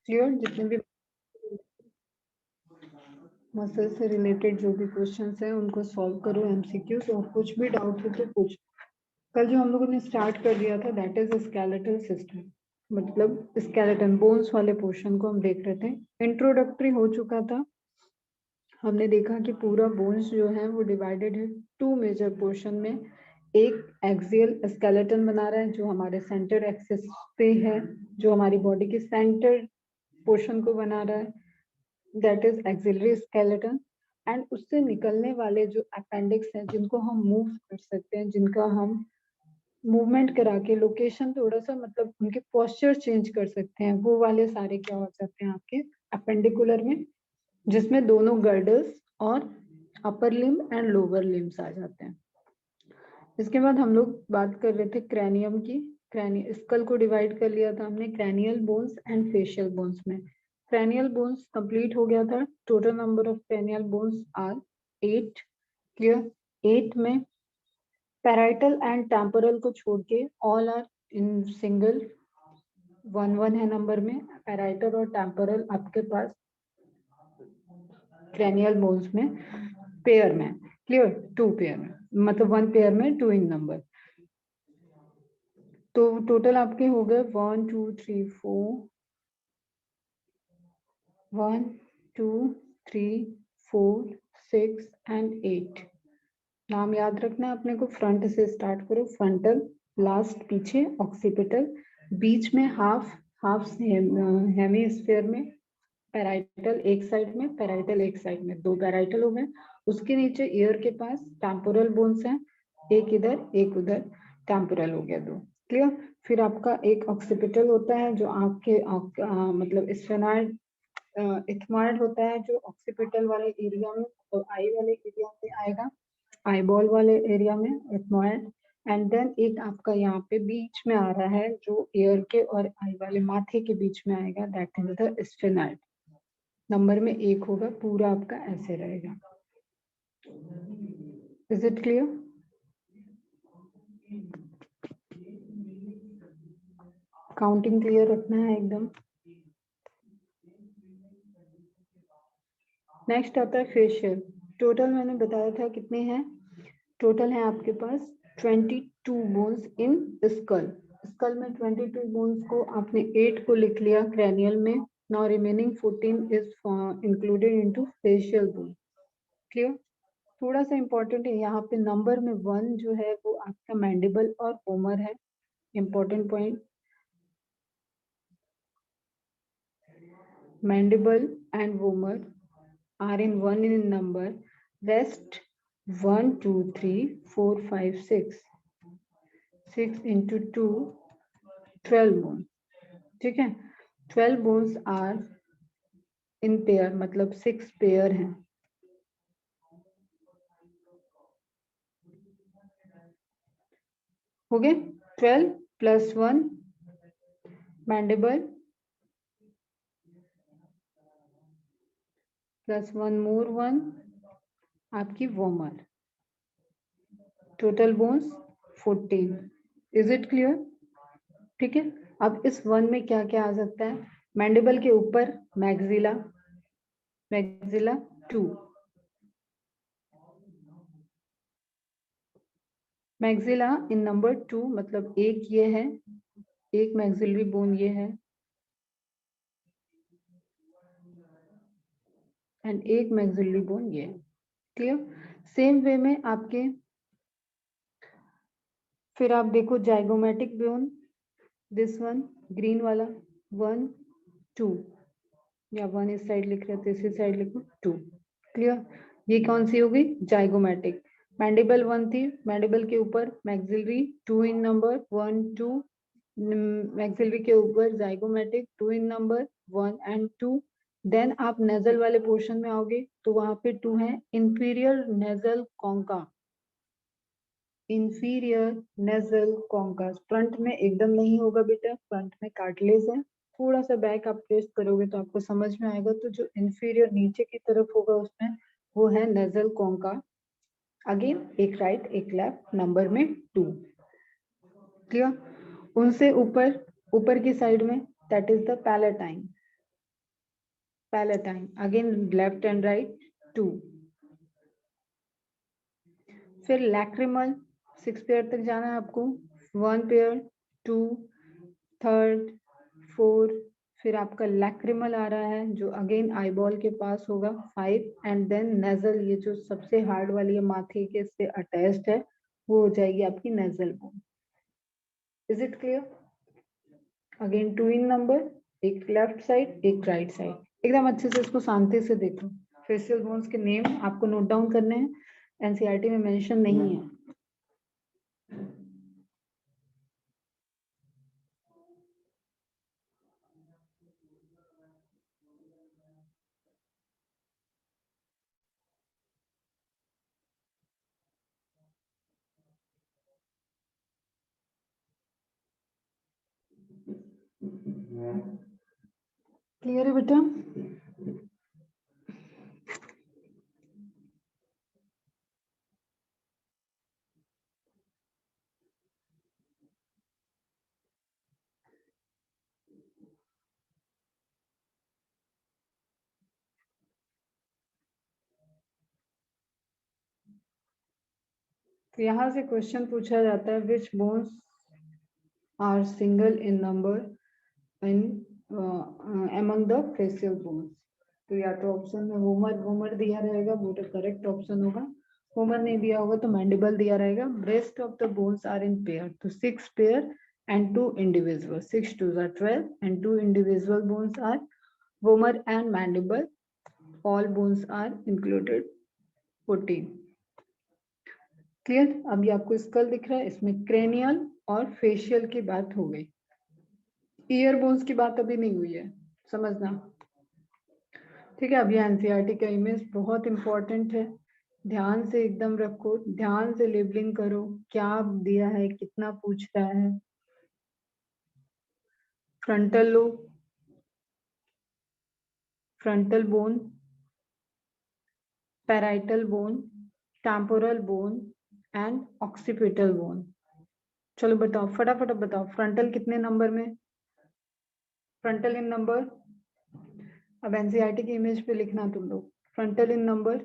Clear? जितने भी muscle से रिलेटेड जो भी क्वेश्चंस हैं उनको सॉल्व करो एमसीक्यूज, और कुछ भी डाउट हो तो पूछ। कल जो हम लोगों ने स्टार्ट कर दिया था दैट इज स्केलेटल सिस्टम, मतलब स्केलेटन बोन्स वाले पोर्शन को हम देख रहे थे। इंट्रोडक्टरी हो चुका था, हमने देखा कि पूरा बोन्स जो है वो डिवाइडेड है टू मेजर पोर्शन में। एक एक्सियल स्केलेटन बना रहा है जो हमारे सेंटर एक्सिस पे है, जो हमारी बॉडी के सेंटर पोर्शन को बना रहा है, that is axillary skeleton. And उससे निकलने वाले जो अपेंडिक्स हैं जिनको हम मूव कर सकते हैं, जिनका हम मूवमेंट करा के लोकेशन थोड़ा सा मतलब उनके पोस्चर चेंज कर सकते हैं, वो वाले सारे क्या हो जाते हैं आपके अपेंडिकुलर में, जिसमें दोनों गर्डल्स और upper limb and lower limbs आ जाते हैं। इसके बाद हम लोग बात कर रहे थे क्रैनियम की। स्कल को डिवाइड कर लिया था हमने cranial bones and facial bones में। क्रैनियल बोन्स कंप्लीट हो गया था। Total number of cranial bones are 8। Clear? 8 में पैराइटल एंड टेम्पोरल को छोड़ के ऑल आर इन सिंगल 1 है नंबर में। पैराइटल और टेम्पोरल आपके पास क्रैनियल बोन्स में पेयर में। क्लियर? 2 पेयर में, मतलब 1 पेयर में 2 इन नंबर। तो टोटल आपके हो गए 1 2 3 4 1 2 3 4 6 एंड 8। नाम याद रखना है अपने को। फ्रंट से स्टार्ट करो, फ्रंटल, लास्ट पीछे ऑक्सीपिटल, बीच में हाफ हेमीस्फीयर में पैराइटल एक साइड में, पैराइटल एक साइड में, 2 पैराइटल हो गए। उसके नीचे ईयर के पास टेम्पोरल बोन्स हैं, एक इधर एक उधर, टेम्पोरल हो गया 2। क्लियर? फिर आपका एक ऑक्सीपिटल होता है जो आपके मतलब स्फेनॉइड इथमॉइड होता है जो ऑक्सीपिटल वाले एरिया में, तो आई वाले एरिया में आएगा, आईबॉल वाले एरिया में इथमॉइड। एंड देन एक आपका यहाँ पे बीच में आ रहा है जो ईयर के और आई वाले माथे के बीच में आएगा, that is the sphenoid. Number में 1 होगा, पूरा आपका ऐसे रहेगा। Is it clear? Counting clear रखना है एकदम। नेक्स्ट आता है फेशियल। टोटल मैंने बताया था कितने हैं, टोटल है आपके पास 22 बोन्स इन स्कल। स्कल में 22 बोन्स को आपने 8 को लिख लिया क्रैनियल में। Now remaining 14 is included into facial bone. Clear? थोड़ा सा इंपॉर्टेंट है यहाँ पे, नंबर में 1 जो है वो आपका मैंडिबल और वोमर है। Important point, mandible and vomer are in 1 in number. Rest 1 2 3 4 5 6 6 into 2 12 bones. ठीक है? 12 bones are in pair, मतलब 6 पेयर हैं। हो गए? 12 plus 1 mandible plus 1 more 1 आपकी vomer. Total bones 14। Is it clear? ठीक है? अब इस 1 में क्या क्या आ सकता है? मैंडिबल के ऊपर मैग्जिला, मैग्जिला 2, मैग्जिला इन नंबर 2, मतलब एक ये है, एक मैग्जिलरी बोन ये है, एंड एक मैग्जिलरी बोन ये है। क्लियर? सेम वे में आपके फिर आप देखो zygomatic bone, this one green वाला 1 2, या 1 इस साइड लिख रहे थे, इसी साइड लिखो 2। क्लियर? ये कौन सी होगी? जाइगोमेटिक। मैंडिबल 1 थी, मैंडिबल के ऊपर मैग्जिलरी 2 इन नंबर 1 2, मैग्जिलरी के ऊपर zygomatic 2 in number 1 and 2। Then आप नेजल वाले पोर्शन में आओगे तो वहां पे 2 है, inferior nasal concha, inferior nasal concha. Front में एकदम नहीं होगा बेटा, फ्रंट में कार्टिलेज है, थोड़ा सा बैक आप टेस्ट करोगे तो आपको समझ में आएगा। तो जो इंफीरियर नीचे की तरफ होगा उसमें वो है नेजल कॉन्का। अगेन एक राइट एक लेफ्ट, नंबर में 2। क्लियर? उनसे ऊपर, ऊपर की साइड में that is the palatine, palatine, again left and right 2। फिर लैक्रिमल 6 पेयर तक जाना है आपको, 1 पेयर, 2, थर्ड, 4, फिर आपका लैक्रिमल आ रहा है जो अगेन आईबॉल के पास होगा 5, एंड देन नेजल, ये जो सबसे हार्ड वाली है माथे के से अटैच्ड है, वो हो जाएगी आपकी nasal bone. Is it clear? Again 2 in number, एक लेफ्ट साइड एक राइट साइड, एकदम अच्छे से इसको शांति से देखो। फेशियल बोन्स के नेम आपको नोट डाउन करने हैं, एनसीईआरटी में मेंशन नहीं है। क्लियर है बेटा? तो यहाँ से क्वेश्चन पूछा जाता है, which bones are single in number in among the facial bones। तो या तो ऑप्शन में वोमर दिया रहेगा, वो तो करेक्ट ऑप्शन होगा। वोमर नहीं दिया होगा तो मैंडिबल दिया रहेगा। Rest of the bones are in pair, तो 6 pair and 2 individual, 6 2s are 12 and 2 individual bones are vomer and mandible, all bones are included 14। Clear? अभी आपको स्कल दिख रहा है, इसमें क्रेनियल और फेशियल की बात हो गई, ईयर बोन्स की बात अभी नहीं हुई है, समझना। ठीक है, अभी एनसीईआरटी का इमेज बहुत इंपॉर्टेंट है, ध्यान से एकदम रखो, ध्यान से लेबलिंग करो, क्या दिया है, कितना पूछ रहा है। Frontal lobe, frontal bone, parietal bone, temporal bone and occipital bone. चलो बताओ, फटाफट बताओ, फ्रंटल कितने नंबर में? फ्रंटल इन नंबर, अब एनसीईआरटी की इमेज पे लिखना तुम लोग, फ्रंटल इन नंबर,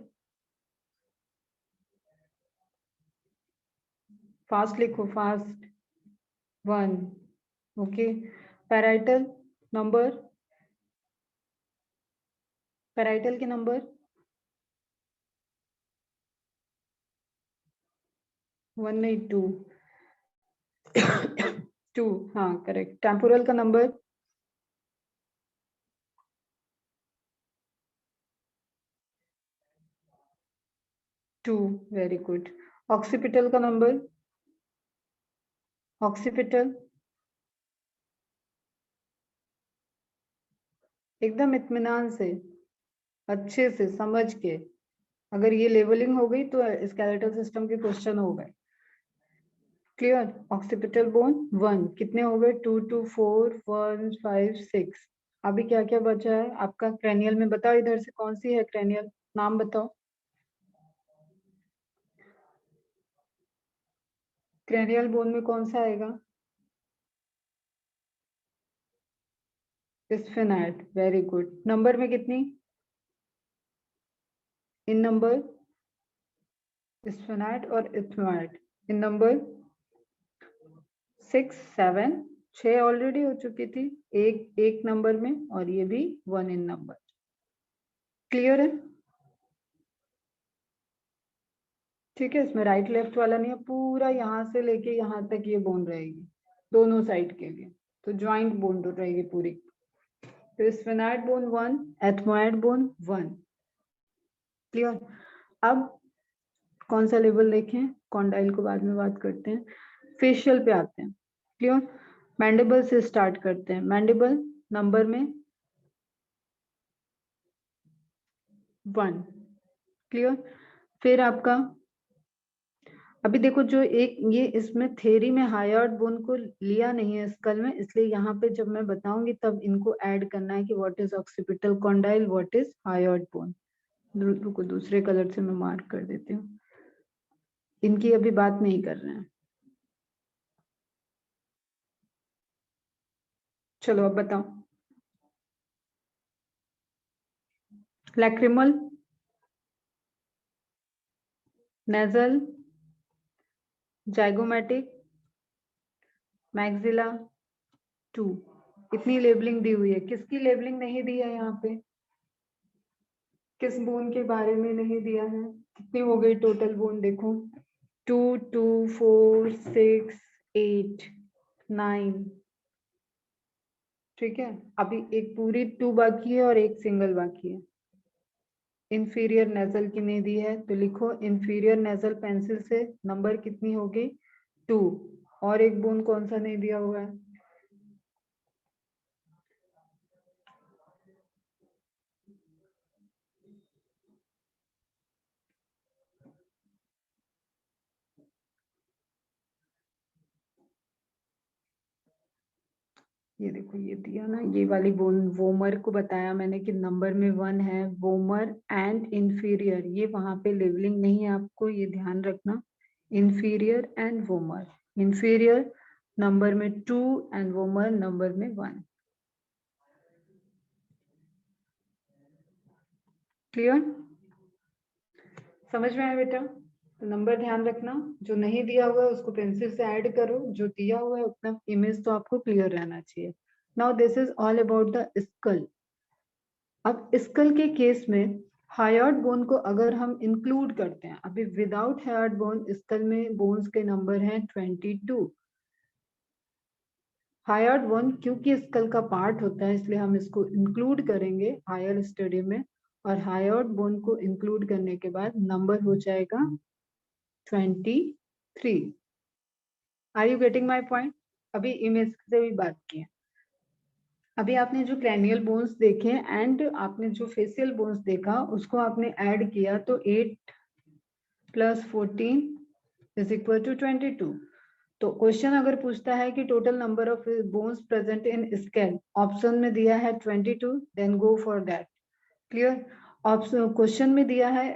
फास्ट लिखो, fast. 1, okay. Parietal number, parietal के नंबर 1 नहीं 2 2, हाँ करेक्ट। टेम्पोरल का नंबर 2, वेरी गुड। ऑक्सीपिटल का नंबर, ऑक्सीपिटल, एकदम इत्मीनान से, अच्छे से समझ के, अगर ये लेवलिंग हो गई तो स्केलेटल सिस्टम के क्वेश्चन हो गए। क्लियर? ऑक्सीपिटल बोन 1, कितने हो गए? 2 2 4 1 5 6। अभी क्या क्या बचा है आपका क्रेनियल में? बताओ इधर से कौन सी है क्रेनियल, नाम बताओ। क्रेनियल बोन में कौन सा आएगा? स्फेनाइट, वेरी गुड। नंबर में कितनी? इन नंबर, स्फेनाइट और इथ्माइट इन नंबर 6 7, 6 ऑलरेडी हो चुकी थी, एक नंबर में, और ये भी 1 इन नंबर। क्लियर है? ठीक है, इसमें राइट लेफ्ट वाला नहीं है, पूरा यहाँ से लेके यहाँ तक ये बोन रहेगी दोनों साइड के लिए, तो ज्वाइंट बोन तो रहेगी पूरी। तो स्फेनाइट बोन 1, एथमोइड बोन 1। क्लियर? अब कौन सा लेवल देखें, कॉन्डाइल को बाद में बात करते हैं, फेशियल पे आते हैं। क्लियर? मैंडिबल से स्टार्ट करते हैं। मैंडिबल नंबर में 1। क्लियर? फिर आपका, अभी देखो जो एक ये इसमें थ्योरी में हायर्ड बोन को लिया नहीं है स्कल में, इसलिए यहाँ पे जब मैं बताऊंगी तब इनको ऐड करना है कि what is occipital condyle, what is hired bone. रुको दूसरे कलर से मैं मार्क कर देती हूँ, इनकी अभी बात नहीं कर रहे हैं। चलो अब बताओ। Lacrimal, nasal, zygomatic, maxilla 2। इतनी लेबलिंग दी हुई है। किसकी लेबलिंग नहीं दी है यहाँ पे? किस बोन के बारे में नहीं दिया है? कितनी हो गई टोटल बोन? देखो 2 2 4 6 8 9। ठीक है, अभी एक पूरी 2 बाकी है और एक सिंगल बाकी है। इंफीरियर नेजल की नहीं दी है तो लिखो इंफीरियर नेजल पेंसिल से नंबर कितनी होगी? 2। और एक बोन कौन सा नहीं दिया हुआ है? ये देखो, ये दिया ना, ये वाली बोन वोमर को बताया मैंने कि नंबर में 1 है। वोमर एंड इंफीरियर, ये वहां पे लेवलिंग नहीं है, आपको ये ध्यान रखना। Inferior and vomer, inferior number में 2 एंड वोमर नंबर में 1। क्लियर? समझ में आया बेटा? तो नंबर ध्यान रखना, जो नहीं दिया हुआ है उसको पेंसिल से ऐड करो, जो दिया हुआ है उतना इमेज तो आपको क्लियर रहना चाहिए। Now this is all about the skull. अब स्कल के केस में हायर्ड बोन को अगर हम इंक्लूड करते हैं, अभी विदाउट हायर्ड बोन स्कल में बोन्स के नंबर हैं 22। हायर्ड बोन क्योंकि स्कल का पार्ट होता है इसलिए हम इसको इंक्लूड करेंगे हायर स्टडी में, और हायर्ड बोन को इंक्लूड करने के बाद नंबर हो जाएगा 23। Are you getting my point? अभी इमेज से भी बात की है। अभी आपने जो क्रैनियल बोन्स देखे एंड आपने जो फेशियल बोन्स देखा उसको आपने ऐड किया तो 8 + 14 = 22। तो क्वेश्चन अगर पूछता है कि total number of bones present in scale, option में दिया है 22, then go for that. Clear? Option question में दिया है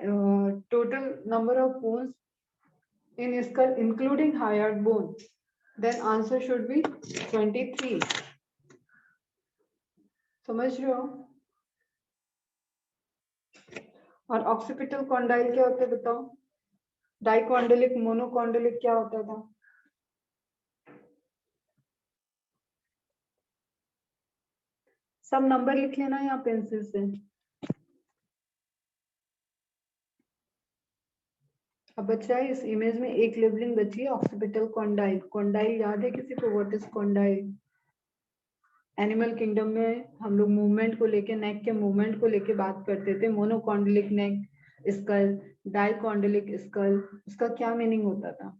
total number of bones in scale including hyoid bone, then answer should be 23। समझ रहे हो? और ऑक्सीपिटल कॉन्डाइल क्या होता है बताओ? डाइकॉन्डिलिक, मोनोकॉन्डिलिक क्या होता था? सब नंबर लिख लेना यहाँ पेंसिल से। अब बच्चा है इस इमेज में एक लेबलिंग बची है, ऑक्सीपिटल कॉन्डाइल। कॉन्डाइल याद है किसी को? What is condyle? Animal kingdom में हम लोग मूवमेंट को लेके, नेक के मूवमेंट को लेके बात करते थे। मोनोकॉन्डिलिक नेक स्कल, डाइकॉन्डिलिक स्कल, उसका क्या मीनिंग होता था?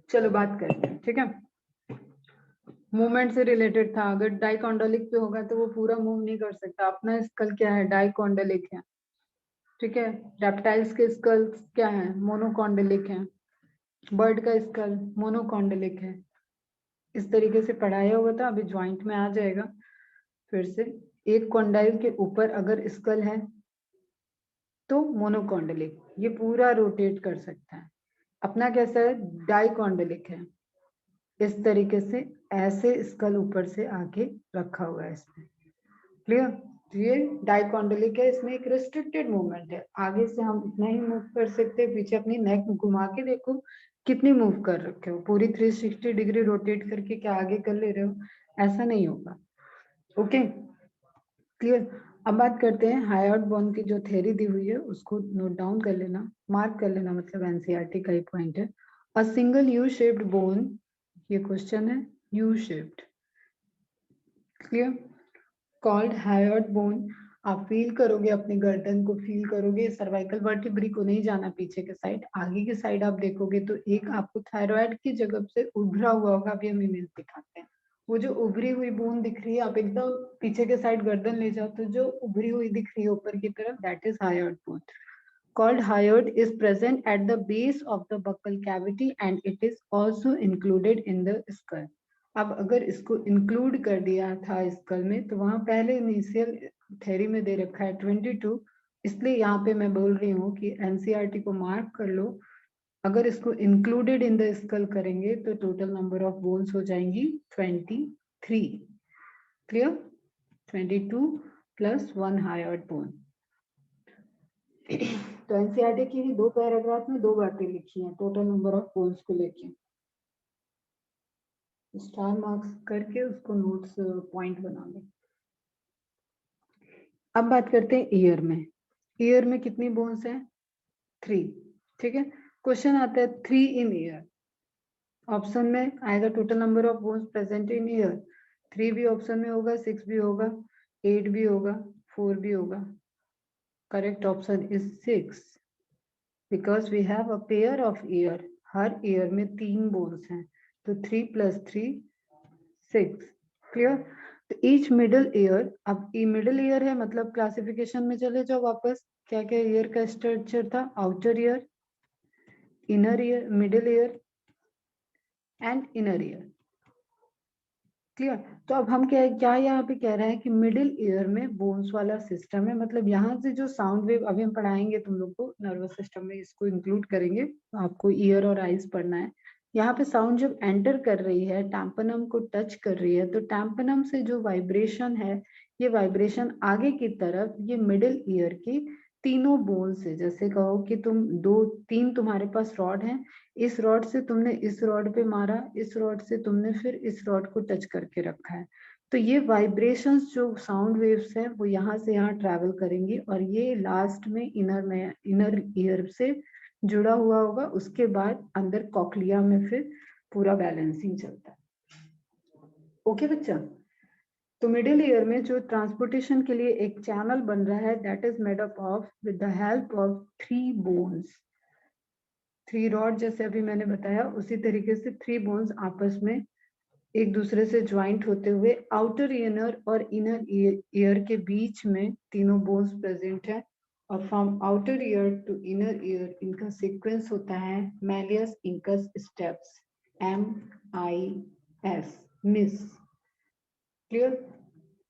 चलो बात करते हैं, ठीक है? मूवमेंट से रिलेटेड था। अगर डाइकॉन्डोलिक पे होगा तो वो पूरा मूव नहीं कर सकता। अपना स्कल क्या है? डाइकॉन्डोलिक है, ठीक है? रेप्टाइल्स के स्कल क्या है? मोनोकॉन्डोलिक है। बर्ड का स्कल मोनोकॉन्डोलिक है। इस तरीके से पढ़ाया हुआ था, अभी ज्वाइंट में आ जाएगा फिर से। एक कॉन्डाइल के ऊपर अगर स्कल है तो मोनोकॉन्डोलिक, ये पूरा रोटेट कर सकता है। अपना कैसा है? डाइकॉन्डोलिक है। इस तरीके से ऐसे स्कल ऊपर से आके रखा हुआ है इसमें। क्लियर? ये डाइकॉन्डोलिक है, इसमें एक रिस्ट्रिक्टेड मूवमेंट है। आगे से हम इतना ही मूव कर सकते हैं, पीछे अपनी नेक घुमा के देखो कितनी मूव कर रखे हो। पूरी 360 डिग्री रोटेट करके क्या आगे कर ले रहे हो? ऐसा नहीं होगा। Okay, clear? अब बात करते हैं हायर्ड बोन की जो थ्योरी दी हुई है उसको नोट डाउन कर लेना, मार्क कर लेना, मतलब एनसीईआरटी का ही पॉइंट है। A single U shaped bone, ये क्वेश्चन है, U shaped, clear, called hired bone. आप फील करोगे, अपने गर्दन को फील करोगे, सर्वाइकल वर्टिब्री को नहीं जाना, पीछे के साइड, आगे की साइड आप देखोगे तो एक आपको थायराइड की जगह से उभरा हुआ होगा। अभी हम इमेज दिखाते हैं, वो जो उभरी हुई बोन दिख रही है, आप एकदम पीछे के साइड गर्दन ले जाओ तो जो उभरी हुई दिख रही है ऊपर की तरफ, that is hired bone. Called hyoid is present at the base of the buccal cavity and it is also included in the skull। अब अगर इसको इंक्लूड कर दिया था स्कल में तो वहां पहले इनिशियल थ्योरी में दे रखा है 22, इसलिए यहाँ पे मैं बोल रही हूँ कि एनसीईआरटी को मार्क कर लो अगर इसको इंक्लूडेड इन द स्कल करेंगे तो टोटल नंबर ऑफ बोन्स हो जाएंगी 23. क्लियर? 22 plus 1 hired bone. तो एनसीईआरटी की ही 2 पैराग्राफ में 2 बातें लिखी हैं टोटल नंबर ऑफ बोन्स को लेके. स्टार मार्क्स करके उसको नोट्स पॉइंट बना लें. अब बात करते हैं ईयर में. ईयर में कितनी बोन्स हैं? 3. ठीक है. क्वेश्चन आता है 3 इन ईयर. ऑप्शन में आएगा total number of bones present in year. 3 भी ऑप्शन में होगा, 6 भी होगा, 8 भी होगा, 4 भी होगा. Correct option is 6 because we have a pair of ear. हर ईयर में 3 बोन्स हैं तो 3 + 3 6. क्लियर? तो ईच मिडिल ईयर. अब ये मिडिल ईयर है मतलब क्लासिफिकेशन में चले जाओ वापस. क्या क्या ईयर का स्ट्रक्चर था? Outer ear, inner year, middle ear and inner ear. Clear? तो अब हम क्या यहाँ पे कह रहे हैं कि मिडिल ईयर में बोन्स वाला सिस्टम है. मतलब यहाँ से जो साउंड वेव अभी हम पढ़ाएंगे तुम लोग को नर्वस सिस्टम में, इसको इंक्लूड करेंगे. आपको ईयर और आईज पढ़ना है. यहाँ पे साउंड जब एंटर कर रही है, टैम्पनम को टच कर रही है, तो टैम्पनम से जो वाइब्रेशन है, ये वाइब्रेशन आगे की तरफ ये मिडिल ईयर की तीनों बोन से, जैसे कहो कि तुम 2-3 तुम्हारे पास रॉड हैं, इस रॉड से तुमने इस रॉड पे मारा, इस रॉड से तुमने फिर इस रॉड को टच करके रखा है, तो ये वाइब्रेशंस जो साउंड वेव्स है वो यहाँ से यहाँ ट्रैवल करेंगी और ये लास्ट में इनर ईयर से जुड़ा हुआ होगा. उसके बाद अंदर कॉक्लिया में फिर पूरा बैलेंसिंग चलता है. ओके बच्चा? तो मिडिल ईयर में जो ट्रांसपोर्टेशन के लिए एक चैनल बन रहा है, that is made up of with the help of 3 bones. 3 rod जैसे अभी मैंने बताया, उसी तरीके से 3 बोन्स आपस में एक दूसरे से ज्वाइंट होते हुए आउटर ईयर और इनर ईयर के बीच में तीनों बोन्स प्रेजेंट है. और from outer ear to inner ear इनका सीक्वेंस होता है मैलियस इंकस स्टेप्स, MIS, मिस. Clear?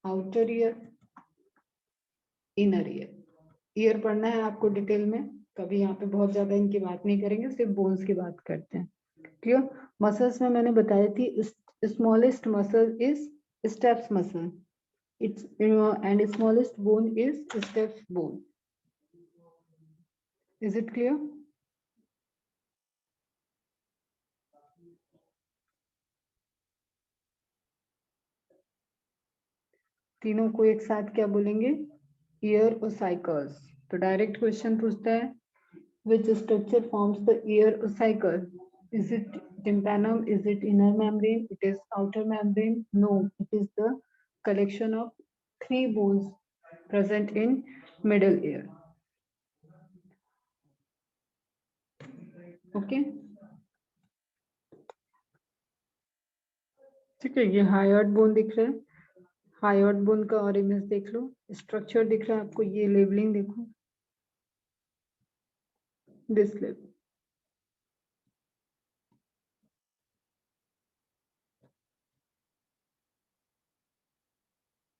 Outer ear, inner ear. Ear पढ़ना है आपको डिटेल में. कभी यहाँ पे बहुत ज्यादा इनकी बात नहीं करेंगे, सिर्फ बोन्स की बात करते हैं. क्लियर? मसल्स में मैंने बताई थी smallest muscle is steps muscle. It's and smallest bone is steps bone. Is it clear? तीनों को एक साथ क्या बोलेंगे? Year ossicles. तो डायरेक्ट क्वेश्चन पूछता है which structure forms the ear ossicle? Is it tympanum? Is it inner membrane? It is outer membrane. No, it is the collection of 3 bones present in middle ear. Okay. ठीक है. ये hired bone दिख रहा है. Hired bone का और image देख लो. Structure दिख रहा है आपको. ये लेबलिंग देखो. This level.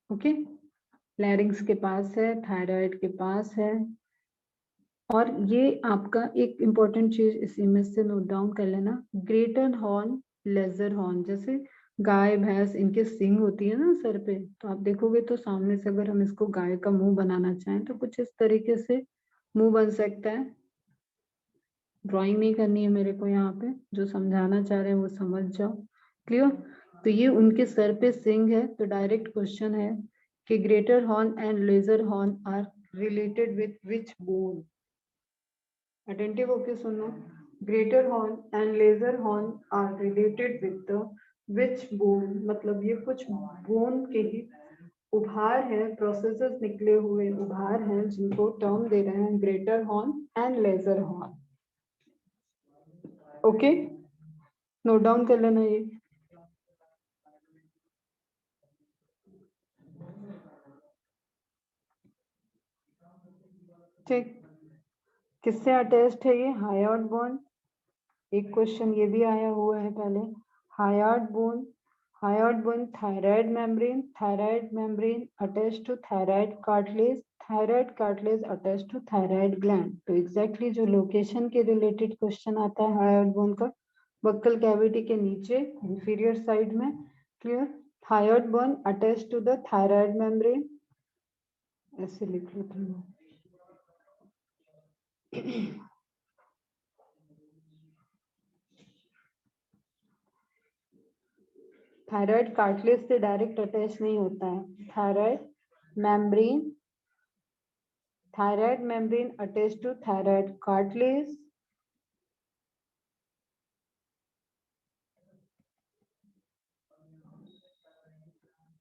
ओके. लैरिंग्स के पास है, थायराइड के पास है. और ये आपका एक इम्पोर्टेंट चीज इस इमेज से नोट डाउन कर लेना. Greater horn, lesser horn. जैसे गाय भैंस इनके सींग होती है ना सर पे, तो आप देखोगे तो सामने से अगर हम इसको गाय का मुंह बनाना चाहें तो कुछ इस तरीके से मुंह बन सकता है. ड्राइंग नहीं करनी है मेरे को यहाँ पे. जो समझाना चाह रहे हैं वो समझ जाओ. क्लियर? तो ये उनके सर पे सिंग है. तो डायरेक्ट क्वेश्चन है कि greater horn and lesser horn are related with which bone? Attentive होके सुनो. Greater horn and lesser horn are related with the which bone? मतलब ये कुछ बोन के ही उभार है, प्रोसेसेस निकले हुए उभार हैं जिनको टर्म दे रहे हैं greater horn and lesser horn. Okay. Note down कर लेना ये. ठीक. किससे अटैच्ड है ये? Hired bone. एक क्वेश्चन ये भी आया हुआ है पहले. Hyoid bone, hyoid bone thyroid membrane, thyroid membrane attached to thyroid cartilage thyroid cartilage attach to thyroid gland. तो एग्जैक्टली जो लोकेशन के रिलेटेड क्वेश्चन आता है हायोइड बोन का, बक्कल कैविटी के नीचे इंफीरियर साइड में। Clear. Thyroid bone attach to the thyroid membrane, ऐसे लिख लो तुम लोग। थायराइड कार्टिलेज से डायरेक्ट अटैच नहीं होता है। Thyroid membrane attach to thyroid cartilage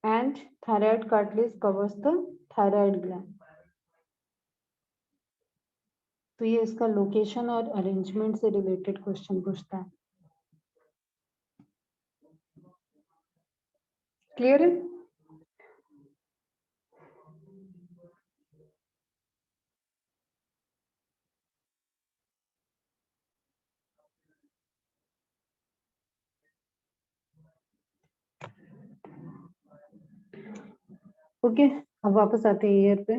and thyroid cartilage covers the thyroid gland। तो ये इसका लोकेशन और अरेंजमेंट से रिलेटेड क्वेश्चन पूछता है। क्लियर है? ओके, अब वापस आते हैं ईयर पे।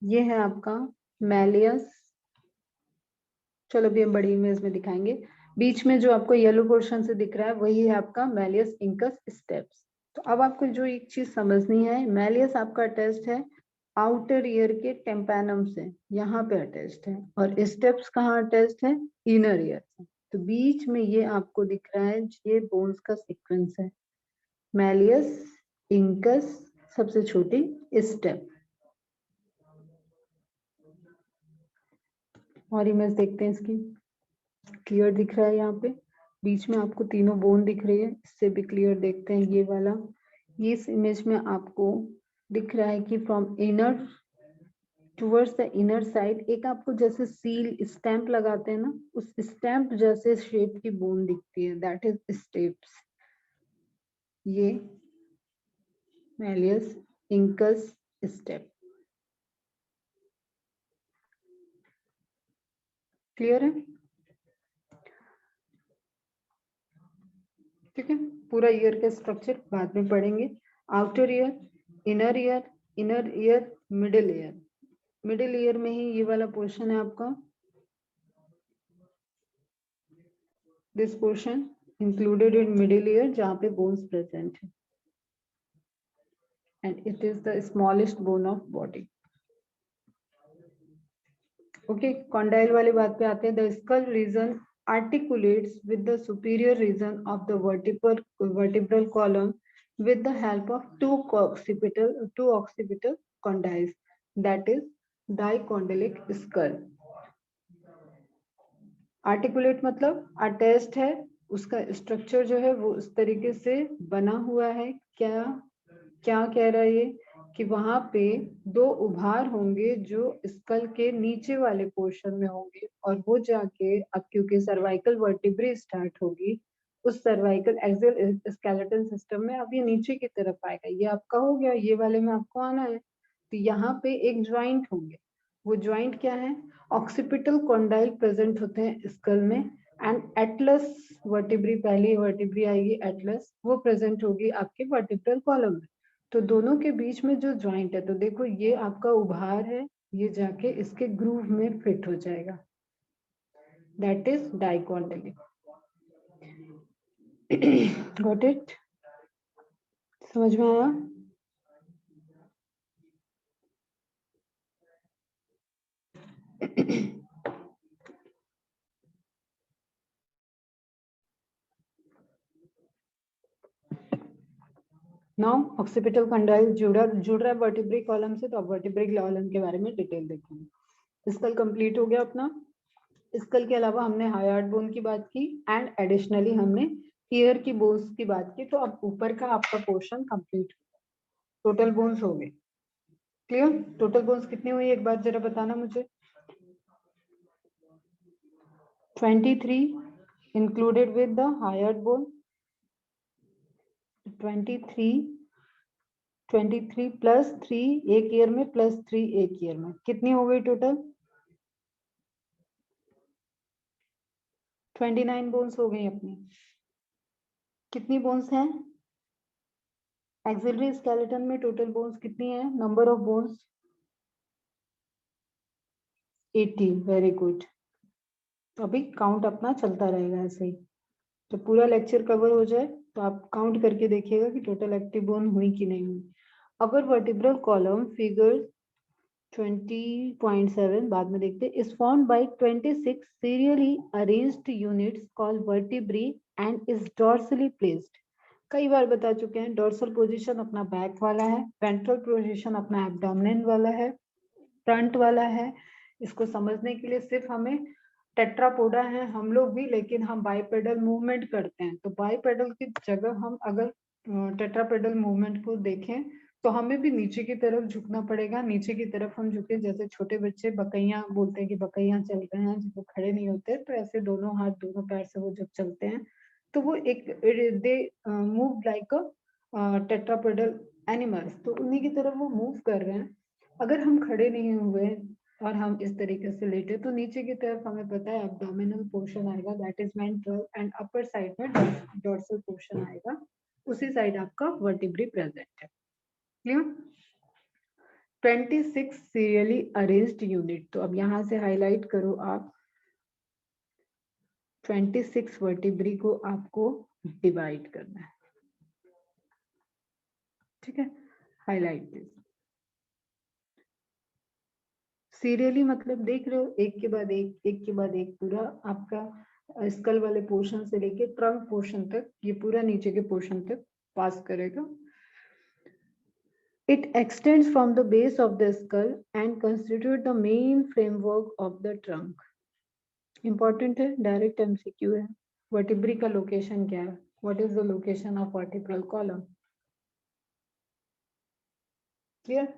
ये है आपका मैलियस। चलो अभी हम बड़ी इमेज में दिखाएंगे। बीच में जो आपको येलो पोर्शन से दिख रहा है वही है आपका मैलियस इंकस स्टेप्स। तो अब आपको जो एक चीज समझनी है, मैलियस आपका अटैच्ड है आउटर ईयर के टेम्पैनम से, यहाँ पे अटैच्ड है, और स्टेप्स कहाँ अटैच्ड है? इनर ईयर से। तो बीच में ये आपको दिख रहा है, ये बोन्स का सीक्वेंस है, मैलियस इंकस सबसे छोटी स्टेप। और इमेज देखते हैं इसकी। क्लियर दिख रहा है यहाँ पे, बीच में आपको तीनों बोन दिख रही है। इससे भी क्लियर देखते हैं ये वाला। ये इस इमेज में आपको दिख रहा है कि from inner towards the inner side एक आपको जैसे सील स्टैंप लगाते हैं ना, उस स्टैंप जैसे शेप की बोन दिखती है, दैट इज स्टेप्स। ये मैलियस इंकस स्टेप। क्लियर है? ठीक है, पूरा ईयर का स्ट्रक्चर बाद में पढ़ेंगे। Outer ear, inner year, inner year, middle ear. Middle ear में ही ये वाला पोर्शन है आपका, this portion included in middle ear, जहाँ पे बोन्स प्रेजेंट है, and it is the smallest bone of body. Okay, condyle वाली बात पे आते हैं। The skull reason articulates with the superior region of the vertebral column with the help of two occipital condyles, that is dicondylic skull। Articulate मतलब attached है, उसका structure जो है वो उस तरीके से बना हुआ है। क्या क्या कह रहा है ये, कि वहां पे दो उभार होंगे जो स्कल के नीचे वाले पोर्शन में होंगे, और वो जाके अब क्योंकि सर्वाइकल वर्टिब्रे स्टार्ट होगी, उस सर्वाइकल एक्सियल स्केलेटल सिस्टम में अब ये नीचे की तरफ आएगा। ये आपका हो गया, ये वाले में आपको आना है। तो यहाँ पे एक ज्वाइंट होंगे, वो ज्वाइंट क्या है? ऑक्सीपिटल कॉन्डाइल प्रेजेंट होते हैं स्कल में, एंड एटलस वर्टिब्री, पहली वर्टिब्री आएगी एटलस, वो प्रेजेंट होगी आपके वर्टिब्रल कॉलम में। तो दोनों के बीच में जो ज्वाइंट है, तो देखो ये आपका उभार है, ये जाके इसके ग्रूव में फिट हो जाएगा, that is dicondylic. Got it? समझ में आया? नाउ ऑक्सीपिटल कंडाइल जुड़ रहा है वर्टिब्री कॉलम से, तो अब वर्टिब्री कॉलम के बारे में डिटेल देखेंगे। स्कल कंप्लीट हो गया अपना। स्कल के अलावा हमने हायार्ड बोन की बात की, एंड एडिशनली हमने ईयर की बोन्स की बात की। तो अब ऊपर का आपका पोर्शन कंप्लीट, टोटल बोन्स हो गए। क्लियर? टोटल बोन्स कितनी हुई एक बार जरा बताना मुझे। 23 included with the hyoid bone। 23 plus 3 एक ईयर में, प्लस 3 एक ईयर में, कितनी हो गई टोटल? 29 बोन्स हो गई अपनी। कितनी बोन्स हैं एक्सिलरी स्केलेटन में? टोटल बोन्स कितनी है? Number of bones 80, very good. अभी काउंट अपना चलता रहेगा ऐसे ही। तो पूरा लेक्चर कवर हो जाए तो आप काउंट करके देखिएगा कि टोटल एक्टिव बोन हुई कि नहीं हुई। अपर वर्टिब्रल कॉलम फिगर 20.7 बाद में देखते हैं, is formed by 26 serially arranged units called vertebrae and is dorsally placed. कई बार बता चुके हैं, डॉर्सल पोजीशन अपना बैक वाला है, वेंट्रल पोजीशन अपना एब्डोमेन वाला है, फ्रंट वाला है। इसको समझने के लिए सिर्फ हमें टेट्रापोडा है हम लोग भी, लेकिन हम बाइपेडल मूवमेंट करते हैं, तो बाइपेडल की जगह हम अगर टेट्रापेडल मूवमेंट को देखें तो हमें भी नीचे की तरफ झुकना पड़ेगा। नीचे की तरफ हम झुके, जैसे छोटे बच्चे बकैया बोलते हैं कि बकैया चल रहे हैं, जब वो खड़े नहीं होते, तो ऐसे दोनों हाथ दोनों पैर से वो जब चलते हैं तो वो एक they move like a tetrapodal animals, तो उन्हीं की तरफ वो मूव कर रहे हैं। अगर हम खड़े नहीं हुए और हम इस तरीके से लेटे तो नीचे की तरफ हमें पता है एब्डोमिनल पोर्शन आएगा, that is ventral, and upper side में डॉर्सल पोर्शन आएगा, उसी साइड आपका वर्टिब्री प्रेजेंट है। क्लियर? 26 सीरियली अरेंज्ड यूनिट, तो अब यहां से हाईलाइट करो आप 26 वर्टिब्री को आपको डिवाइड करना है, ठीक है? Highlight this. सीरियली मतलब देख रहे हो, एक के बाद एक के बाद एक, पूरा आपका स्कल वाले पोर्शन से लेके ट्रंक पोर्शन तक, ये पूरा नीचे के पोर्शन तक पास करेगा। It extends from the base of the skull and constitute the main framework of the trunk. Important है, डायरेक्ट एमसीक्यू है। वर्टिब्री का लोकेशन क्या है? What is the location of vertebral column? Clear?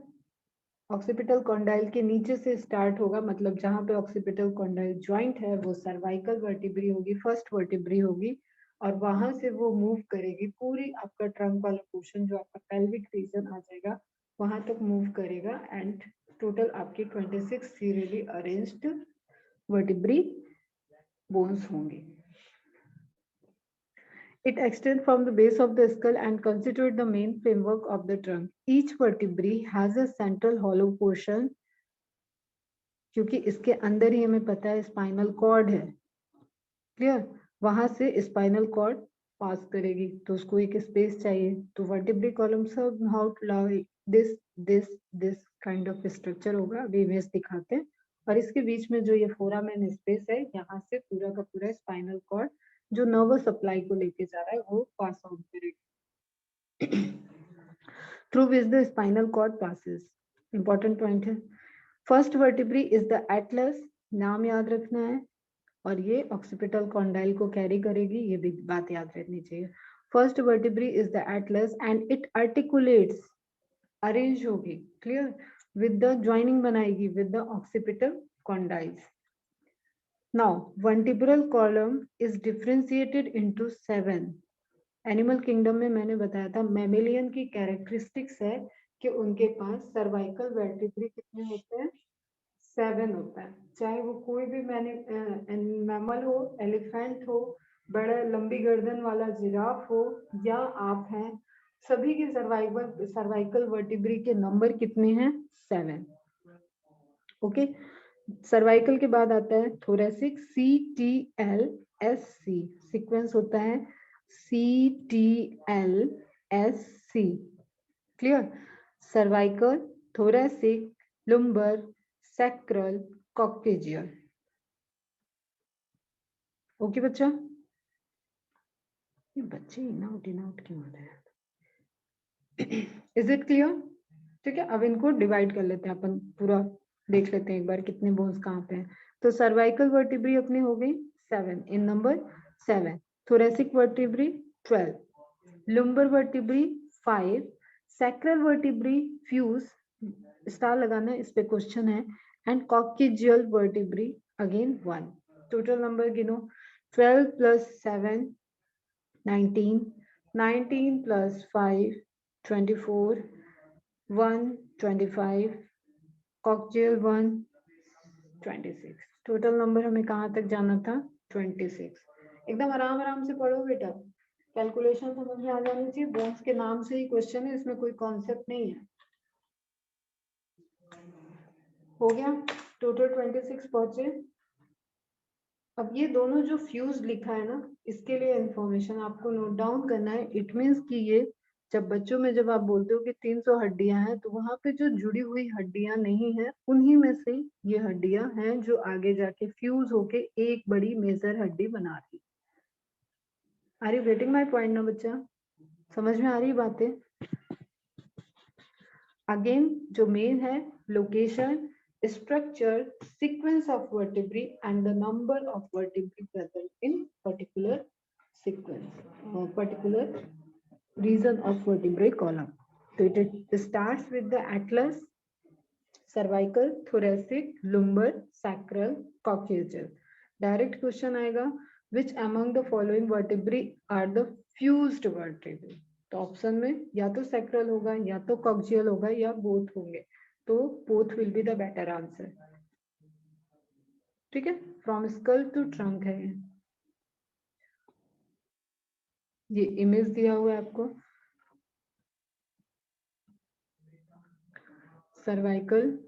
Occipital condyle के नीचे से start होगा, मतलब जहां पे ऑक्सीपिटल कॉन्डाइल ज्वाइंट है वो सर्वाइकल वर्टिब्री होगी, फर्स्ट वर्टिब्री होगी, और वहां से वो मूव करेगी पूरी आपका ट्रंक वाला पोर्शन जो आपका पेल्विक रीजन आ जाएगा वहां तक मूव करेगा, एंड टोटल आपकी 26 सीरियली अरेंज्ड वर्टिब्री बोन्स होंगे। It extends from the base of the skull and constitutes the main framework of the trunk. Each vertebrae has a central hollow portion, क्योंकि इसके अंदर ही हमें पता है स्पाइनल कॉर्ड है। Clear? वहां से स्पाइनल कॉर्ड पास करेगी तो उसको एक स्पेस चाहिए, तो vertebral column somehow like this kind of structure होगा, अभी इमेज दिखाते हैं। और इसके बीच में जो ये फोरामेन स्पेस है, यहाँ से पूरा का पूरा स्पाइनल कॉर्ड जो नर्वस सप्लाई को लेके जा रहा है वो पास आउट करेगा, through which the spinal cord passes. Important point है। First vertebrae is the atlas, नाम याद रखना है, और ये ऑक्सीपिटल कॉन्डाइल को कैरी करेगी, ये भी बात याद रखनी चाहिए। First vertebrae is the Atlas and it articulates, arrange होगी, क्लियर, विद द ज्वाइनिंग बनाएगी with the occipital condyles. Now vertebral column is differentiated into 7। Animal kingdom में मैंने बताया था मैमेलियन की कैरेक्टरिस्टिक्स है कि उनके पास सर्वाइकल वर्टिब्री कितने होते हैं? 7 होता है। चाहे वो कोई भी मैमल हो, एलिफेंट हो, बड़ा लंबी गर्दन वाला जिराफ हो, या आप हैं, सभी के सर्वाइकल वर्टिब्री के नंबर कितने हैं? 7। ओके, सर्वाइकल के बाद आता है थोरेसिक, CTLSC सीक्वेंस होता है, CTLSC। Clear? Cervical, thoracic, lumbar, sacral, coccygeal. Okay बच्चा, ये बच्चे इन आउट क्यों हो रहे हैं? Is it clear? ठीक है, अब इनको डिवाइड कर लेते हैं अपन, पूरा देख लेते हैं एक बार कितने बोन्स कहाँ पे हैं। तो सर्वाइकल वर्टिब्री अपनी हो गई 7 in number 7, thoracic vertebrae 12, lumbar vertebrae 5, sacral vertebrae fuse, star लगाना है, इस पे क्वेश्चन है, and coccygeal vertebrae again 1। Total number गिनो, 12 plus 7 19, 19 plus 5 24, 1 25, कॉक्टेजियल 1 26। टोटल नंबर हमें कहाँ तक जाना था? 26। एकदम आराम आराम से पढ़ो बेटा, कैलकुलेशन समझ में आ जानी चाहिए। बोन्स के नाम से ही क्वेश्चन है, इसमें कोई कॉन्सेप्ट नहीं है। हो गया? टोटल 26 पहुंचे। अब ये दोनों जो फ्यूज लिखा है ना, इसके लिए इंफॉर्मेशन आपको नोट डाउन करना है। इट मीन्स कि ये जब बच्चों में जब आप बोलते हो कि 300 हड्डियां हैं, तो वहां पे जो जुड़ी हुई हड्डियां नहीं है, उन्हीं में से ये हड्डियां हैं जो आगे जाके फ्यूज होके एक बड़ी मेजर हड्डी बना रही। Are you getting my point ना बच्चा? समझ में आ रही बातें? अगेन जो मेन है, location, structure, sequence of vertebrae and the number of vertebrae present in particular sequence, particular region of vertebrae column. So it starts with the atlas, cervical, thoracic, lumbar, sacral, coccygeal. Direct question आएगा, which among the following vertebrae are the fused vertebrae? तो option में या तो sacral होगा, या तो coccygeal होगा, या both होंगे। तो both will be the better answer. ठीक है, फ्रॉम स्कल टू ट्रंक है ये इमेज दिया हुआ है आपको। सर्वाइकल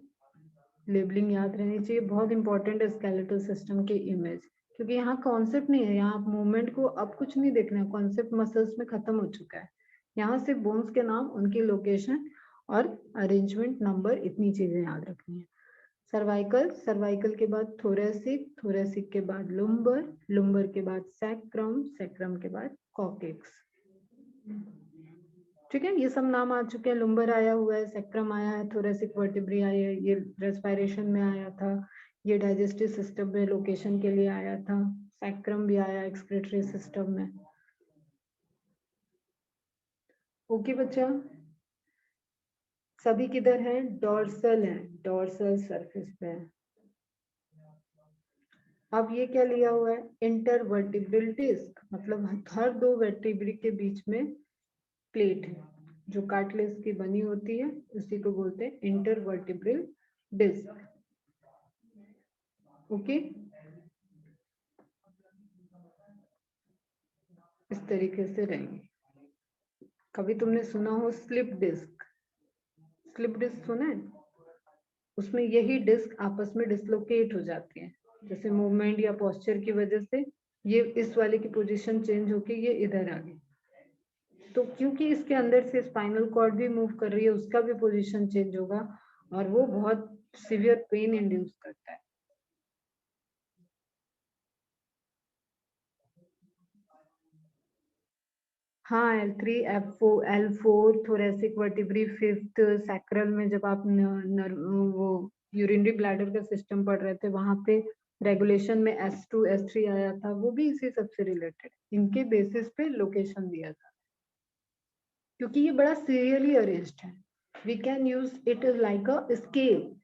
लेबलिंग याद रहनी चाहिए, बहुत इंपॉर्टेंट है स्केलेटल सिस्टम की इमेज, क्योंकि यहाँ कॉन्सेप्ट नहीं है, यहाँ मूवमेंट को अब कुछ नहीं देखना है, कॉन्सेप्ट मसल्स में खत्म हो चुका है। यहाँ से बोन्स के नाम, उनकी लोकेशन और अरेंजमेंट नंबर, इतनी चीजें याद रखनी है। सर्वाइकल, सर्वाइकल के बाद थोरेसिक, थोरेसिक के बाद लुम्बर, लुम्बर के बाद सैक्रम, सैक्रम के बाद कॉकेक्स। ठीक है, ये सब नाम आ चुके हैं। लुम्बर आया हुआ है, सैक्रम आया है, थोरेसिक वर्टिब्री आई है, ये रेस्पिरेशन में आया था, ये डाइजेस्टिव सिस्टम में लोकेशन के लिए आया था, सैक्रम भी आया एक्सक्रीटरी सिस्टम में। ओके बच्चा, सभी किधर है? डोर्सल है, डोर्सल सरफेस पे है। अब ये क्या लिया हुआ है? इंटरवर्टिब्रल डिस्क, मतलब हर दो वर्टिब्री के बीच में प्लेट है जो कार्टिलेज की बनी होती है, उसी को बोलते हैं इंटरवर्टिब्रल डिस्क। ओके, इस तरीके से रहेंगे। कभी तुमने सुना हो स्लिप डिस्क? स्लिप डिस्क सुना है? उसमें यही डिस्क आपस में डिसलोकेट हो जाती है, जैसे मूवमेंट या पोस्चर की वजह से ये इस वाले की पोजीशन चेंज होके ये इधर आ गई। तो क्योंकि इसके अंदर से स्पाइनल कॉर्ड भी मूव कर रही है, उसका भी पोजीशन चेंज होगा और वो बहुत सीवियर पेन इंड्यूस करता है। हाँ, L3, F4, L4 thoracic vertebrae, fifth sacral में जब आप वो यूरिनरी ब्लैडर का सिस्टम पढ़ रहे थे, वहां पे रेगुलेशन में S2, S3 आया था, वो भी इसी सबसे रिलेटेड, इनके बेसिस पे लोकेशन दिया था। क्योंकि ये बड़ा सीरियली अरेंज्ड है, we can use it is like a scale,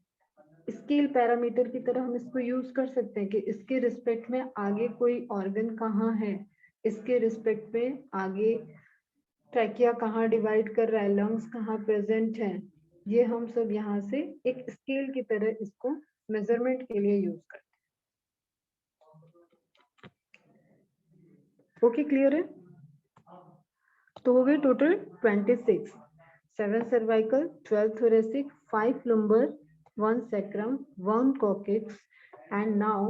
scale parameter की तरह हम इसको यूज कर सकते हैं कि इसके रिस्पेक्ट में आगे कोई ऑर्गन कहाँ है, इसके रिस्पेक्ट में आगे ट्रैकिया कहाँ डिवाइड कर रहा है, लंग्स कहाँ प्रेजेंट है, ये हम सब यहाँ से एक स्केल की तरह इसको मेजरमेंट के लिए यूज करते हैं। ओके, क्लियर है? तो हो गए total 26, 7 cervical, 12 thoracic, 5 lumbar, 1 sacrum, 1 coccyx, and now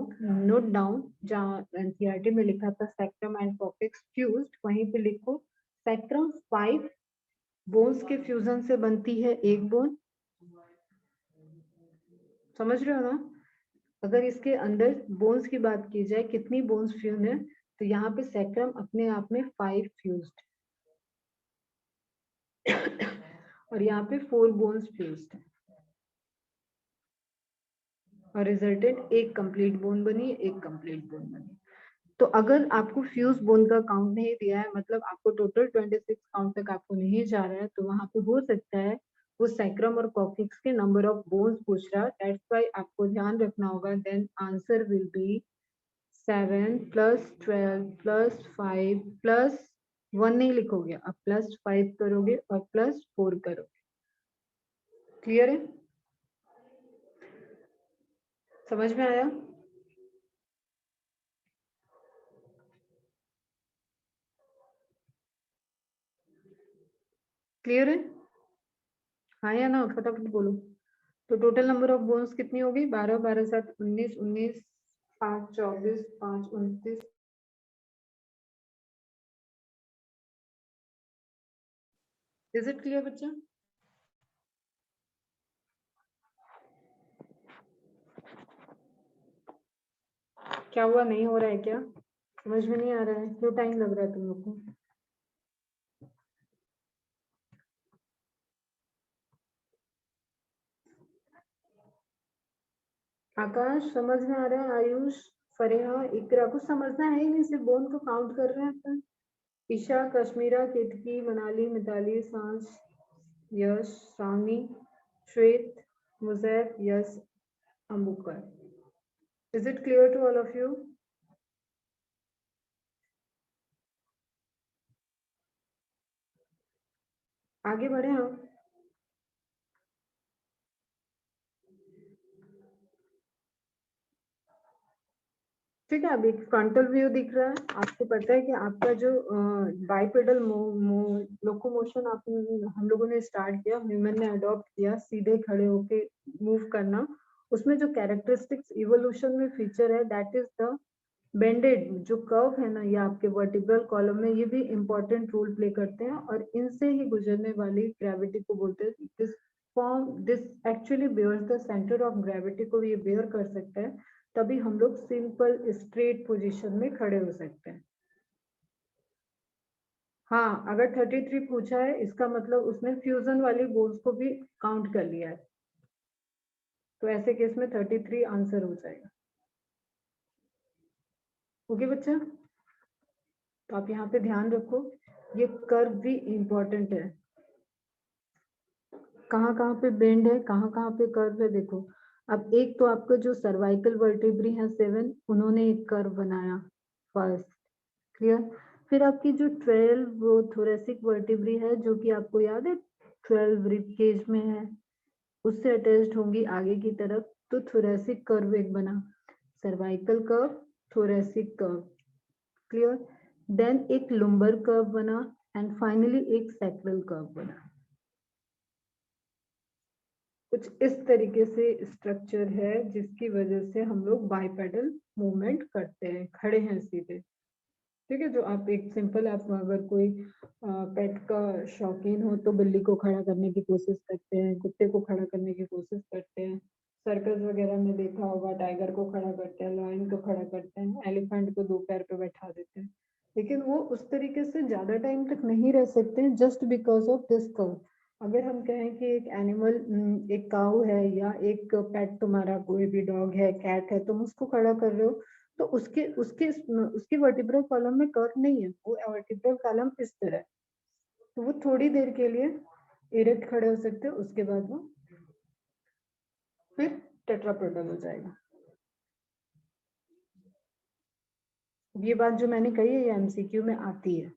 note down, जहाँ एनसीईआरटी में लिखा था sacrum and coccyx fused, वहीं पे लिखो sacrum 5 बोन्स के फ्यूजन से बनती है एक बोन। समझ रहे हो ना? अगर इसके अंदर बोन्स की बात की जाए, कितनी बोन्स फ्यूज है, तो यहाँ पे सैक्रम अपने आप में 5 फ्यूज्ड और यहाँ पे 4 बोन्स फ्यूज्ड है और रिजल्टेंट एक कंप्लीट बोन बनी, एक कंप्लीट बोन बनी। तो अगर आपको फ्यूज बोन का काउंट नहीं दिया है, मतलब आपको टोटल 26 काउंट तक आपको नहीं जा रहा है, तो वहां पे हो सकता है वो सैक्रम और कॉक्सिक्स के नंबर ऑफ बोन्स पूछ रहा है। दैट्स व्हाई आपको ध्यान रखना होगा, then answer will be 7 plus 12 plus 5 plus 1 नहीं लिखोगे, अब प्लस 5 करोगे और प्लस 4 करोगे। क्लियर है? समझ में आया? क्लियर है? हाँ या ना, फटाफट बोलो। तो टोटल नंबर ऑफ बोन्स कितनी होगी? 12, 12 7 19, 19 5 24, 5 29। इज इट क्लियर बच्चा? क्या हुआ, नहीं हो रहा है क्या? समझ में नहीं आ रहा है? क्यों टाइम लग रहा है तुम लोग को? आकाश समझ में आ रहा है? आयुष, फरिया, इकरा, कुछ समझना है ही नहीं, सिर्फ बोन को काउंट कर रहे हैं अपन। ईशा, कश्मीरा, केतकी, मनाली, मिताली, सांस, Yash, Sami, Shwet, Mujaib, Yash, Ambukar. Is it clear to all of you? आगे बढ़े हम। ठीक है, अभी फ्रंटल व्यू दिख रहा है आपको। पता है कि आपका जो बाइपेडल लोकोमोशन आप हम लोगों ने स्टार्ट किया, ह्यूमन ने अडॉप्ट किया, सीधे खड़े होके मूव करना, उसमें जो कैरेक्टरिस्टिक्स इवोल्यूशन में फीचर है, दैट इज द बेंडेड जो कर्व है ना, ये आपके वर्टिब्रल कॉलम में ये भी इंपॉर्टेंट रोल प्ले करते हैं, और इनसे ही गुजरने वाली ग्रेविटी को बोलते हैं। This actually bears the centre of gravity को ये बेयर कर सकता है, तभी हम लोग सिंपल स्ट्रेट पोजीशन में खड़े हो सकते हैं। हाँ, अगर 33 पूछा है इसका मतलब उसने फ्यूजन वाली बोन्स को भी काउंट कर लिया है, तो ऐसे केस में 33 आंसर हो जाएगा। ओके बच्चा, तो आप यहाँ पे ध्यान रखो, ये कर्व भी इंपॉर्टेंट है, कहाँ कहाँ पे बेंड है, कहाँ कहाँ पे कर्व है, देखो। अब एक तो आपका जो सर्वाइकल वर्टिब्री है 7, उन्होंने एक कर्व बनाया फर्स्ट, क्लियर। फिर आपकी जो 12 वो थोरेसिक वर्टिब्री है, जो कि आपको याद है 12 रिब केज में है, उससे अटैच्ड होंगी आगे की तरफ, तो थोरेसिक कर्व एक बना, cervical curve, thoracic curve, clear. Then एक लुम्बर कर्व बना, एंड फाइनली एक सैक्रल कर्व बना। कुछ इस तरीके से स्ट्रक्चर है जिसकी वजह से हम लोग बाइपेडल मूवमेंट करते हैं, खड़े हैं सीधे। ठीक है, जो आप एक सिंपल, आप अगर कोई पेट का शौकीन हो तो बिल्ली को खड़ा करने की कोशिश करते हैं, कुत्ते को खड़ा करने की कोशिश करते हैं, सर्कस वगैरह में देखा होगा, टाइगर को खड़ा करते हैं, लायन को खड़ा करते हैं, एलिफेंट को 2 पैर पे बैठा देते हैं, लेकिन वो उस तरीके से ज्यादा टाइम तक नहीं रह सकते just because of this curve. अगर हम कहें कि एक एनिमल, एक काऊ है या एक पेट, तुम्हारा कोई भी डॉग है, कैट है, तुम उसको खड़ा कर रहे हो, तो उसके उसके उसकी वर्टिब्रल कॉलम में कर्व नहीं है, वो वर्टिब्रल कॉलम इस तरह है, तो वो थोड़ी देर के लिए इरेक्ट खड़े हो सकते हैं, उसके बाद वो फिर टेट्रापोडल हो जाएगा। ये बात जो मैंने कही है ये एमसीक्यू में आती है।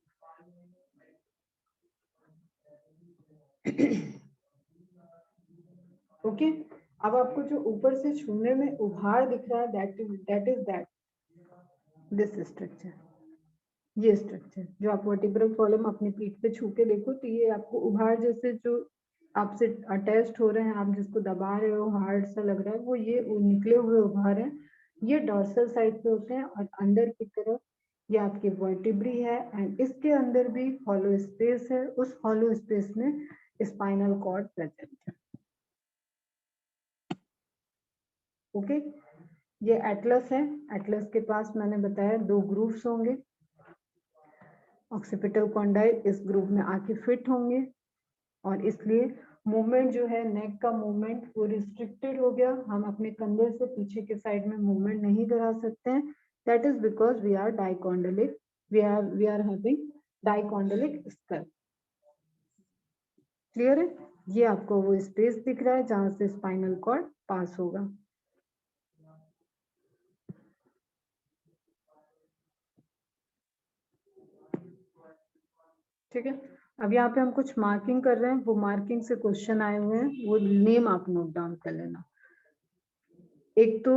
ओके, अब आपको जो ऊपर से छूने में उभार दिख रहा है, दैट दिस स्ट्रक्चर, ये स्ट्रक्चर जो आप वर्टिब्रल कॉलम अपनी पीठ पे छू के देखो, तो ये आपको उभार जैसे जो आपसे अटैच्ड हो रहे हैं, आप जिसको दबा रहे हो, हार्ड सा लग रहा है, वो ये निकले हुए उभार हैं, ये डॉर्सल साइड पे होते हैं, और अंदर की तरफ ये आपकी वर्टिब्री है, एंड इसके अंदर भी हॉलो स्पेस है, उस हॉलो स्पेस में स्पाइनल कॉर्ड प्रेजेंट है। ओके, ये एटलस है, एटलस के पास मैंने बताया 2 ग्रूव्स होंगे, ऑक्सीपिटल कॉन्डाइल इस ग्रुप में आके फिट होंगे, और इसलिए मूवमेंट जो है, नेक का मूवमेंट वो रिस्ट्रिक्टेड हो गया, हम अपने कंधे से पीछे के साइड में मूवमेंट नहीं करा सकते हैं, that is because we are dicondylic, we are having dicondylic skull. Clear है? ये आपको वो स्पेस दिख रहा है जहां से स्पाइनल कॉर्ड पास होगा। ठीक है, अब यहाँ पे हम कुछ मार्किंग कर रहे हैं, वो मार्किंग से क्वेश्चन आए हुए हैं, वो नेम आप नोट डाउन कर लेना। एक तो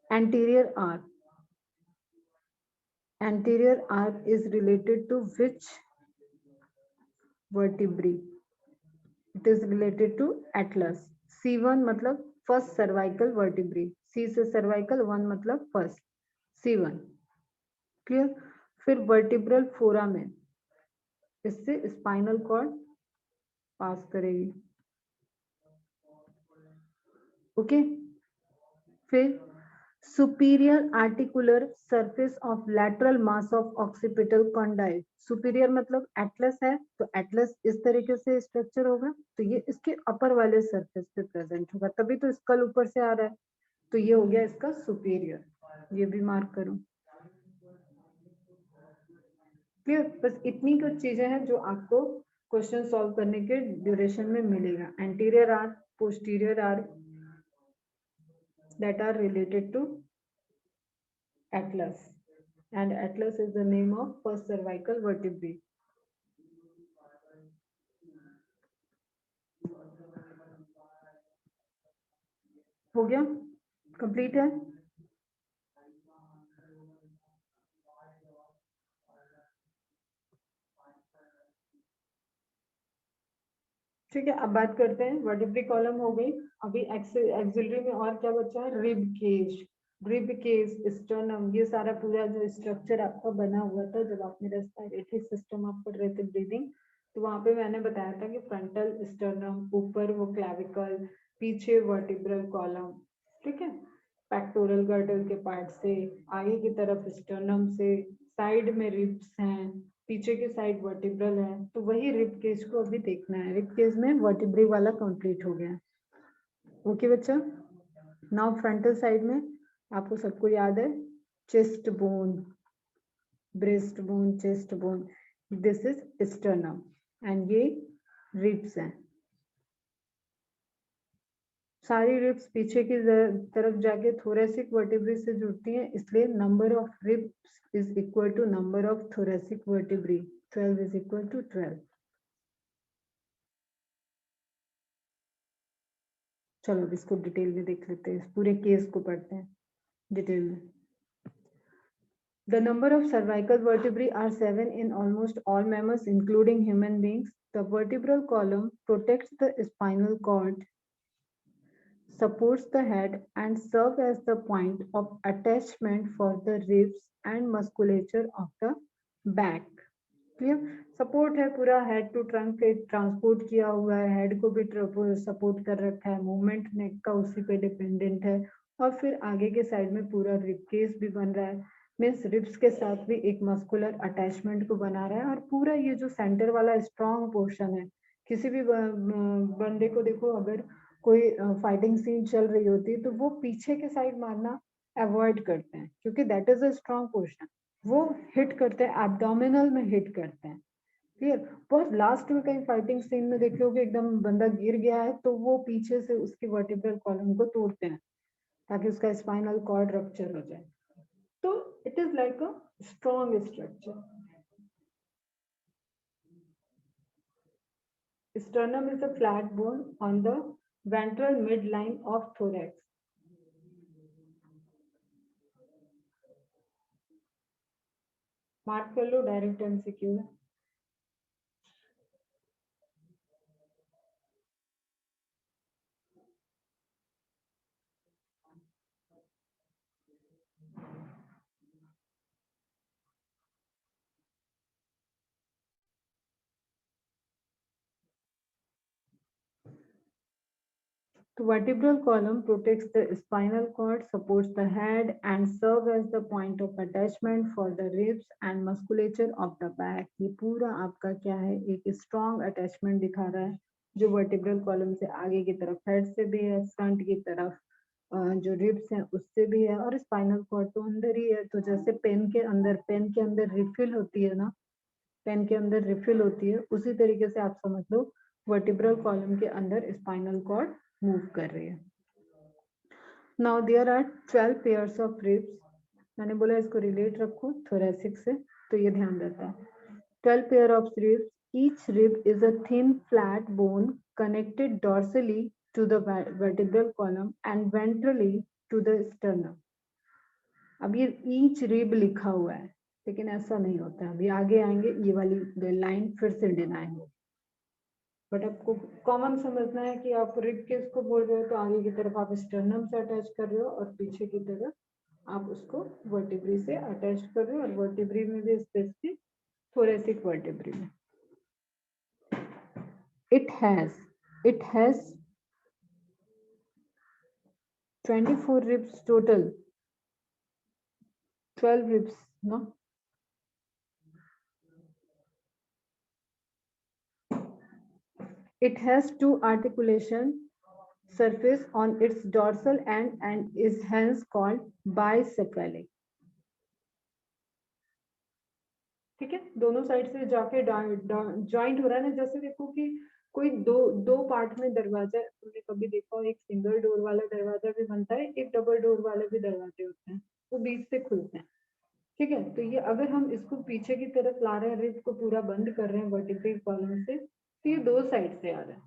anterior arc, anterior arc is related to which vertebrae? It is related to atlas. C1 मतलब फर्स्ट सर्वाइकल वर्टिब्री, C से सर्वाइकल, 1 मतलब फर्स्ट, C1 क्लियर। फिर वर्टिब्रल फोरामेन, इससे स्पाइनल कॉर्ड पास करेगी, ओके। फिर superior articular surface of lateral mass of occipital condyle, superior मतलब Atlas है, तो एटलस इस तरीके से स्ट्रक्चर होगा, तो ये इसके अपर वाले सरफेस पे प्रेजेंट होगा, तभी तो स्कल ऊपर से आ रहा है, तो ये हो गया इसका सुपीरियर, ये भी मार्क करो, क्लियर। बस इतनी कुछ चीजें हैं जो आपको क्वेश्चन सॉल्व करने के ड्यूरेशन में मिलेगा। Anterior arc, posterior arc that are related to atlas, and atlas is the name of first cervical vertebrae. हो गया, कंप्लीट है। ठीक है, अब बात करते हैं, वर्टिब्री कॉलम हो गई, अभी एक्सिलरी में और क्या बचा है, rib cage, rib cage, sternum, ये सारा पूरा जो स्ट्रक्चर आपका बना हुआ था जब आपने रेस्पिरेटरी सिस्टम आप पढ़ रहे थे ब्रीदिंग, तो वहां पे मैंने बताया था कि फ्रंटल स्टर्नम, ऊपर वो क्लैविकल, पीछे वर्टिब्रल कॉलम, ठीक है, पेक्टोरल गर्डल के पार्ट से आगे की तरफ स्टर्नम से, साइड में रिब्स हैं, पीछे की साइड वर्टिब्रल है, तो वही रिब केज को अभी देखना है। रिब केज में वर्टिब्री वाला कंप्लीट हो गया, ओके बच्चा। नाउ फ्रंटल साइड में आपको सबको याद है, chest bone, breast bone, chest bone, this is sternum and ये रिब्स हैं, सारी रिब्स पीछे की तरफ जाके थोरेसिक वर्टिब्री से जुड़ती हैं, इसलिए number of ribs is equal to number of thoracic vertebrae, 12 is equal to 12। चलो अब इसको डिटेल में देख लेते हैं, पूरे केस को पढ़ते हैं डिटेल में। The number of cervical vertebrae are 7 in almost all mammals, including human beings. The vertebral column protects the spinal cord, supports the head, and serves as the point of attachment for the ribs and musculature of the back. Clear, support है पूरा, head to trunk transport किया हुआ है, head को भी support कर रखा है, मूवमेंट नेक का उसी पे डिपेंडेंट है, और फिर आगे के साइड में पूरा रिब केस भी बन रहा है, मीन्स रिब्स के साथ भी एक मस्कुलर अटैचमेंट को बना रहा है, और पूरा ये जो सेंटर वाला स्ट्रॉन्ग पोर्शन है, किसी भी बंदे को देखो, अगर कोई फाइटिंग सीन चल रही होती है तो वो पीछे के साइड मारना अवॉइड करते हैं, क्योंकि that is a strong portion, वो हिट करते हैं, एब्डोमिनल में हिट करते हैं, क्लियर। बहुत लास्ट में कहीं फाइटिंग सीन में देख लो कि एकदम बंदा गिर गया है, तो वो पीछे से उसकी वर्टिब्रल कॉलम को तोड़ते हैं ताकि उसका स्पाइनल कॉर्ड रप्चर हो जाए, तो it is like a strong structure. Sternum is a flat bone on the ventral midline of thorax. Mark कर लो, डायरेक्ट एमसीक्यू है। The vertebral column protects the spinal cord, supports the head, and serves as the point of attachment for the ribs and musculature of the back. ये पूरा आपका क्या है, एक strong attachment दिखा रहा है, जो vertebral column से आगे की तरफ हेड से भी है, फ्रंट की तरफ जो रिब्स हैं उससे भी है, और स्पाइनल कॉर्ड तो अंदर ही है, तो जैसे पेन के अंदर रिफिल होती है ना, पेन के अंदर रिफिल होती है, उसी तरीके से आप समझ लो वर्टिब्रल कॉलम के अंदर स्पाइनल कॉर्ड मूव कर रही है। Now there are 12 pairs of ribs, मैंने बोला इसको रिलेट रखो थोरेसिक से, तो ये ध्यान रहता है। 12 pair of ribs, each rib is a thin flat bone connected dorsally to the vertebral column and ventrally to the sternum. अब ये ईच रिब लिखा हुआ है, लेकिन ऐसा नहीं होता है। अभी आगे आएंगे ये वाली लाइन फिर से डिनाई होगी, बट आपको कॉमन समझना है कि आप रिब केस को बोल रहे हो तो आगे की तरफ आप स्टर्नम से अटैच कर रहे हो और पीछे की तरफ आप उसको वर्टिब्री से अटैच कर रहे हो, और वर्टिब्री में भी स्पेसिफिक thoracic vertebrae में it has 24 ribs total, 12 ribs, no? It has two articulation surface on its dorsal end and is hence called bicephalic. ठीक है, दोनों साइड से जाके ज्वाइंट हो रहा है ना। जैसे देखो कि कोई दो पार्ट में दरवाजा, तुमने कभी देखा हो एक सिंगल डोर वाला दरवाजा भी बनता है, एक डबल डोर वाले भी दरवाजे होते हैं, वो बीच से खुलते हैं। ठीक है, तो ये अगर हम इसको पीछे की तरफ ला रहे हैं, रिब को पूरा बंद कर रहे हैं वर्टिब्रल कॉलम से, तो ये दो साइड से आ रहा है,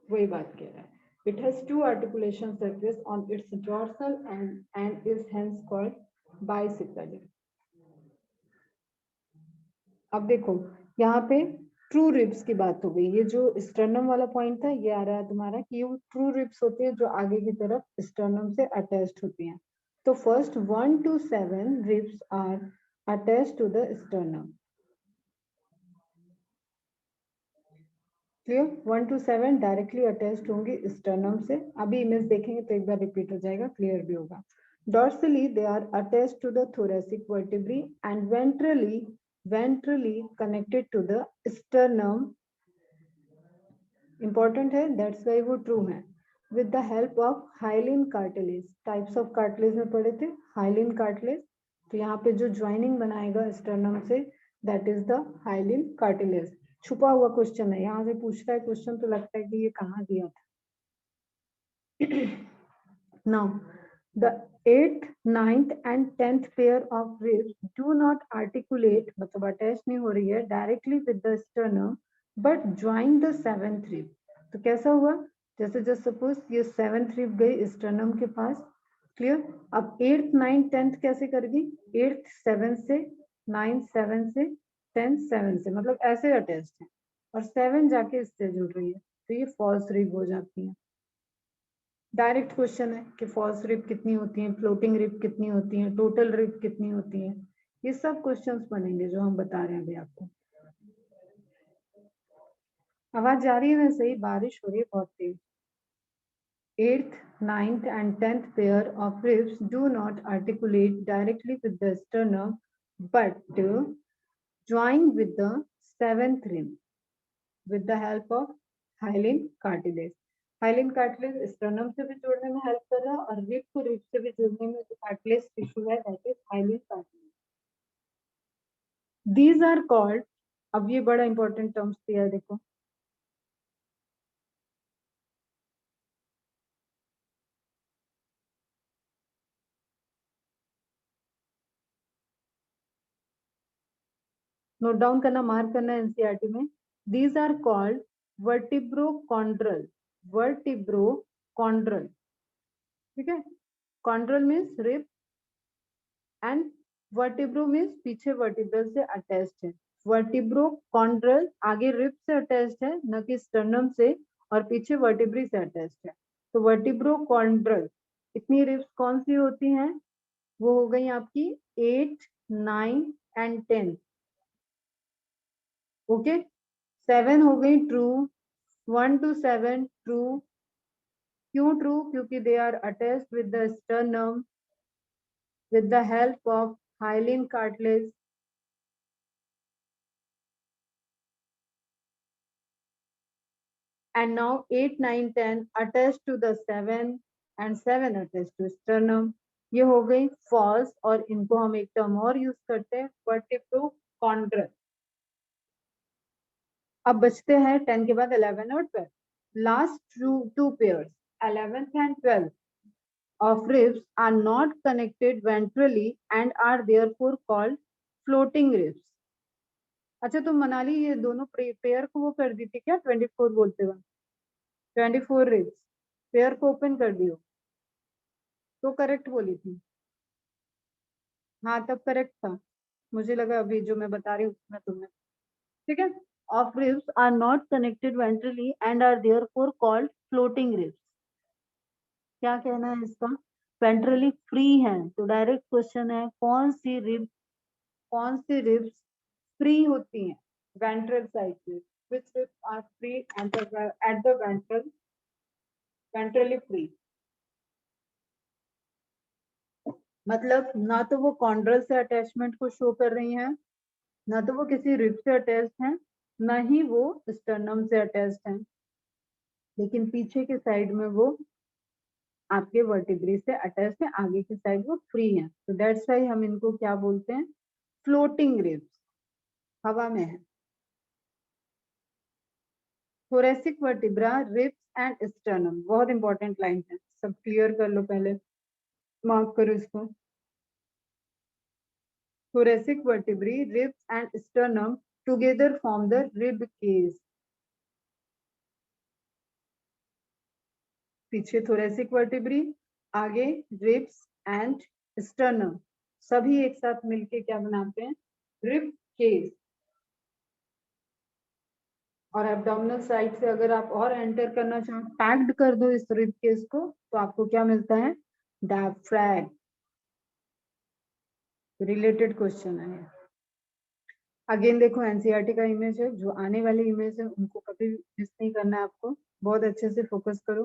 वही बात कह रहा है। It has two articulation surface on its dorsal and is hence called bicephalic. अब देखो यहाँ पे ट्रू रिब्स की बात हो गई। ये जो स्टर्नम वाला पॉइंट था ये आ रहा है तुम्हारा कि ये ट्रू रिब्स होती है जो आगे की तरफ स्टर्नम से अटैच्ड होती हैं। तो first 1 to 7 ribs are attached to the sternum. Clear? 1 to 7 directly attached होंगी स्टर्नम से। अभी इमेज देखेंगे तो एक बार रिपीट हो जाएगा, क्लियर भी होगा। Dorsally they are attached to the thoracic vertebrae and ventrally connected to the sternum. Important है, that's why वो true है। With the help of hyaline cartilage, types of cartilage में पढ़े थे hyaline cartilage। तो यहाँ पे जो ज्वाइनिंग बनाएगा sternum से, that is the hyaline cartilage। छुपा हुआ क्वेश्चन है, यहाँ से पूछ रहा है क्वेश्चन तो लगता है कि ये कहाँ दिया था। Now the 8th, 9th and 10th pair of ribs do not articulate, मतलब अटैच नहीं हो रही है directly with the sternum but join the 7th rib। तो कैसा हुआ, जैसे जस्ट सपोज ये 7th rib गई sternum के पास, क्लियर। अब 8th, 9th, 10th कैसे करेगी, 8th 7 से, 9th 7 से, 10th 7 से, मतलब ऐसे अटैच्ड है और 7 जाके इससे जुड़ रही है, तो ये फॉल्स रिब हो जाती है। डायरेक्ट क्वेश्चन है कि फॉल्स रिब कितनी होती है, फ्लोटिंग रिब कितनी होती है, टोटल रिब कितनी होती है, ये सब क्वेश्चंस बनेंगे जो हम बता रहे हैं अभी आपको। आवाज जा रही है ना सही? बारिश हो रही है बहुत तेज। 8th, 9th and 10th pair of ribs do not articulate directly with the sternum but join with the 7th rib with the help of hyaline cartilage। Hyaline cartilage sternum से भी जोड़ने में हेल्प कर रहा है और रिब को rib से भी जोड़ने में जो कार्टिलेज टिश्यू है that is hyaline cartilage. These are called, अब ये बड़ा इंपॉर्टेंट टर्म्स दिया है देखो, नोट डाउन करना, मार्क करना एनसीईआरटी में। These are called vertebrochondral, vertebrochondral, ठीक है। Chondral means rib and vertebro means पीछे वर्टिब्रल से अटैच्ड है। वर्टिब्रोकॉन्ड्रल आगे रिब से अटैच्ड है न कि स्टर्नम से, और पीछे वर्टिब्री से अटैच्ड है। तो वर्टिब्रोकॉन्ड्रल इतनी रिब्स कौन सी होती हैं, वो हो गई आपकी 8, 9 एंड 10। ओके, 7 हो गई ट्रू, 1 to 7 ट्रू। क्यों ट्रू? क्योंकि they are attached with the sternum with the help of hyaline cartilage। And now 8, 9, 10 attached to the 7 and 7 attached to sternum। ये हो गई false, और इनको हम एक टर्म और यूज करते हैं वर्टिब्रोकॉन्ड्रल। अब बचते हैं 10 के बाद 11 और 12। Last two pairs 11th and 12th of ribs are not connected ventrally and are therefore called floating ribs। अच्छा तुम मनाली ये दोनों पेयर को वो कर दी थी क्या 24 बोलते हुए? 24 रिब्स पेयर को ओपन कर दियो तो करेक्ट बोली थी। हाँ तब करेक्ट था, मुझे लगा अभी जो मैं बता रही हूँ उसमें तुमने, ठीक है। Of ribs are not connected ventrally and are therefore called floating ribs. क्या कहना है इसका? वेंट्रली फ्री है, तो डायरेक्ट क्वेश्चन है कौन सी रिब्स फ्री होती हैं वेंट्रल साइड से, which ribs are free at the ventrally free। मतलब ना तो वो कॉन्ड्रल से अटैचमेंट को शो कर रही हैं, ना तो वो किसी रिब से अटैच्ड हैं, ना ही वो स्टर्नम से अटैच्ड हैं, लेकिन पीछे के साइड में वो आपके वर्टिब्रे से अटैच्ड है, आगे की साइड वो फ्री है, तो दैट्स व्हाई हम इनको क्या बोलते हैं? फ्लोटिंग रिब्स, हवा में है। Thoracic vertebra, ribs and sternum, बहुत इंपॉर्टेंट लाइन है, सब क्लियर कर लो पहले, मार्क करो इसको। Thoracic vertebrae, ribs and sternum together form the rib cage। पीछे thoracic vertebrae, आगे ribs and sternum, सभी एक साथ मिलके क्या बनाते हैं? rib cage। और एब्डोमिनल साइड से अगर आप और एंटर करना चाहो, पैक्ड कर दो इस rib cage को, तो आपको क्या मिलता है? डायफ्रैग। रिलेटेड क्वेश्चन है। अगेन देखो एनसीईआरटी का इमेज है, जो आने वाली इमेज है उनको कभी मिस नहीं करना है आपको, बहुत अच्छे से फोकस करो।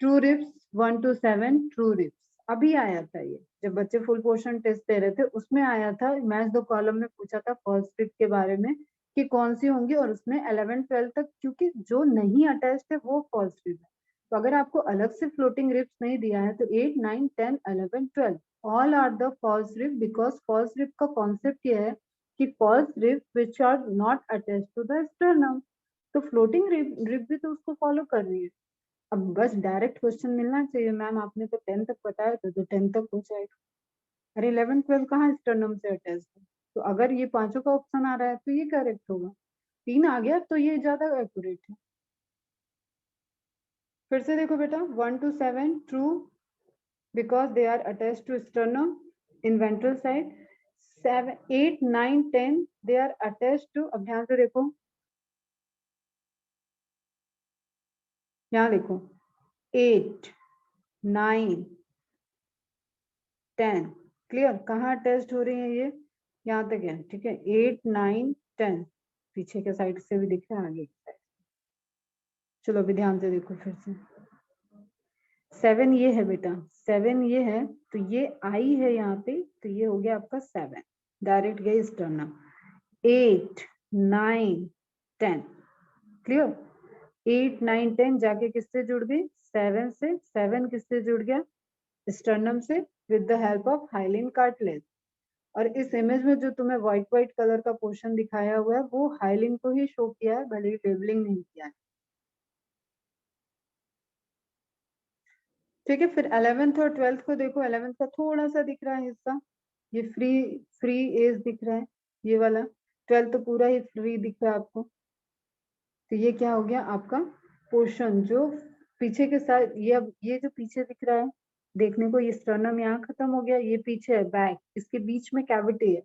True ribs 1 to 7 true ribs, अभी आया था ये, जब बच्चे फुल पोर्शन टेस्ट दे रहे थे उसमें आया था, मैच द कॉलम में पूछा था फर्स्ट रिप के बारे में कि कौन सी होंगी, और उसमें 11-12 तक, क्योंकि जो नहीं अटैच्ड है वो फर्स्ट रिप है, तो अगर आपको अलग से फ्लोटिंग रिप्स नहीं दिया है तो 8, 9, 10, 11, 12 all are the first rib, because first rib का कॉन्सेप्ट ये है कि first rib which are not attached to the sternum, तो फ्लोटिंग रिप भी तो उसको फॉलो कर रही है। अब बस डायरेक्ट क्वेश्चन मिलना चाहिए, मैम आपने तो 10 तक बताया था, तो 10 तक हो जाएगा। अरे 11-12 कहाँ स्टर्नम से अटैच है, तो अगर ये पांचों का ऑप्शन आ रहा है तो ये करेक्ट होगा, 3 आ गया तो ये ज्यादा एक्यूरेट है। फिर से देखो बेटा, 1 to 7 true, because they are attach to sternum in ventral side. 7, 8, 9, 10 they are attach to, अब ध्यान से देखो, यहाँ देखो 8, 9, 10 क्लियर, कहाँ टेस्ट हो रही है ये? यहाँ तक है, ठीक है। 8, 9, 10 पीछे के साइड से भी दिख रहा है, आगे की साइड। चलो अभी ध्यान से देखो फिर से। 7 ये है बेटा, 7 ये है, तो ये आई है यहाँ पे, तो ये हो गया आपका 7, डायरेक्ट गई स्टर्नम। 8, 9, 10 क्लियर। 8, 9, 10 जाके किससे जुड़ गई? 7 से। 7 किससे जुड़ गया? स्टर्नम से, with the help of hyaline cartilage. और इस इमेज में जो तुम्हें व्हाइट व्हाइट कलर का पोर्शन दिखाया हुआ है वो हाइलिन को ही शो किया है, भले ही लेबलिंग नहीं किया है, ठीक है। फिर 11th और 12th को देखो, 11th का थोड़ा सा दिख रहा है हिस्सा, ये फ्री फ्री एज दिख रहा है ये वाला, 12th तो पूरा ही फ्री दिख रहा है आपको, तो ये क्या हो गया आपका पोर्शन जो पीछे के साथ, ये अब ये जो पीछे दिख रहा है, देखने को ये स्टर्नम यहाँ खत्म हो गया, ये पीछे है बैक, इसके बीच में कैविटी है,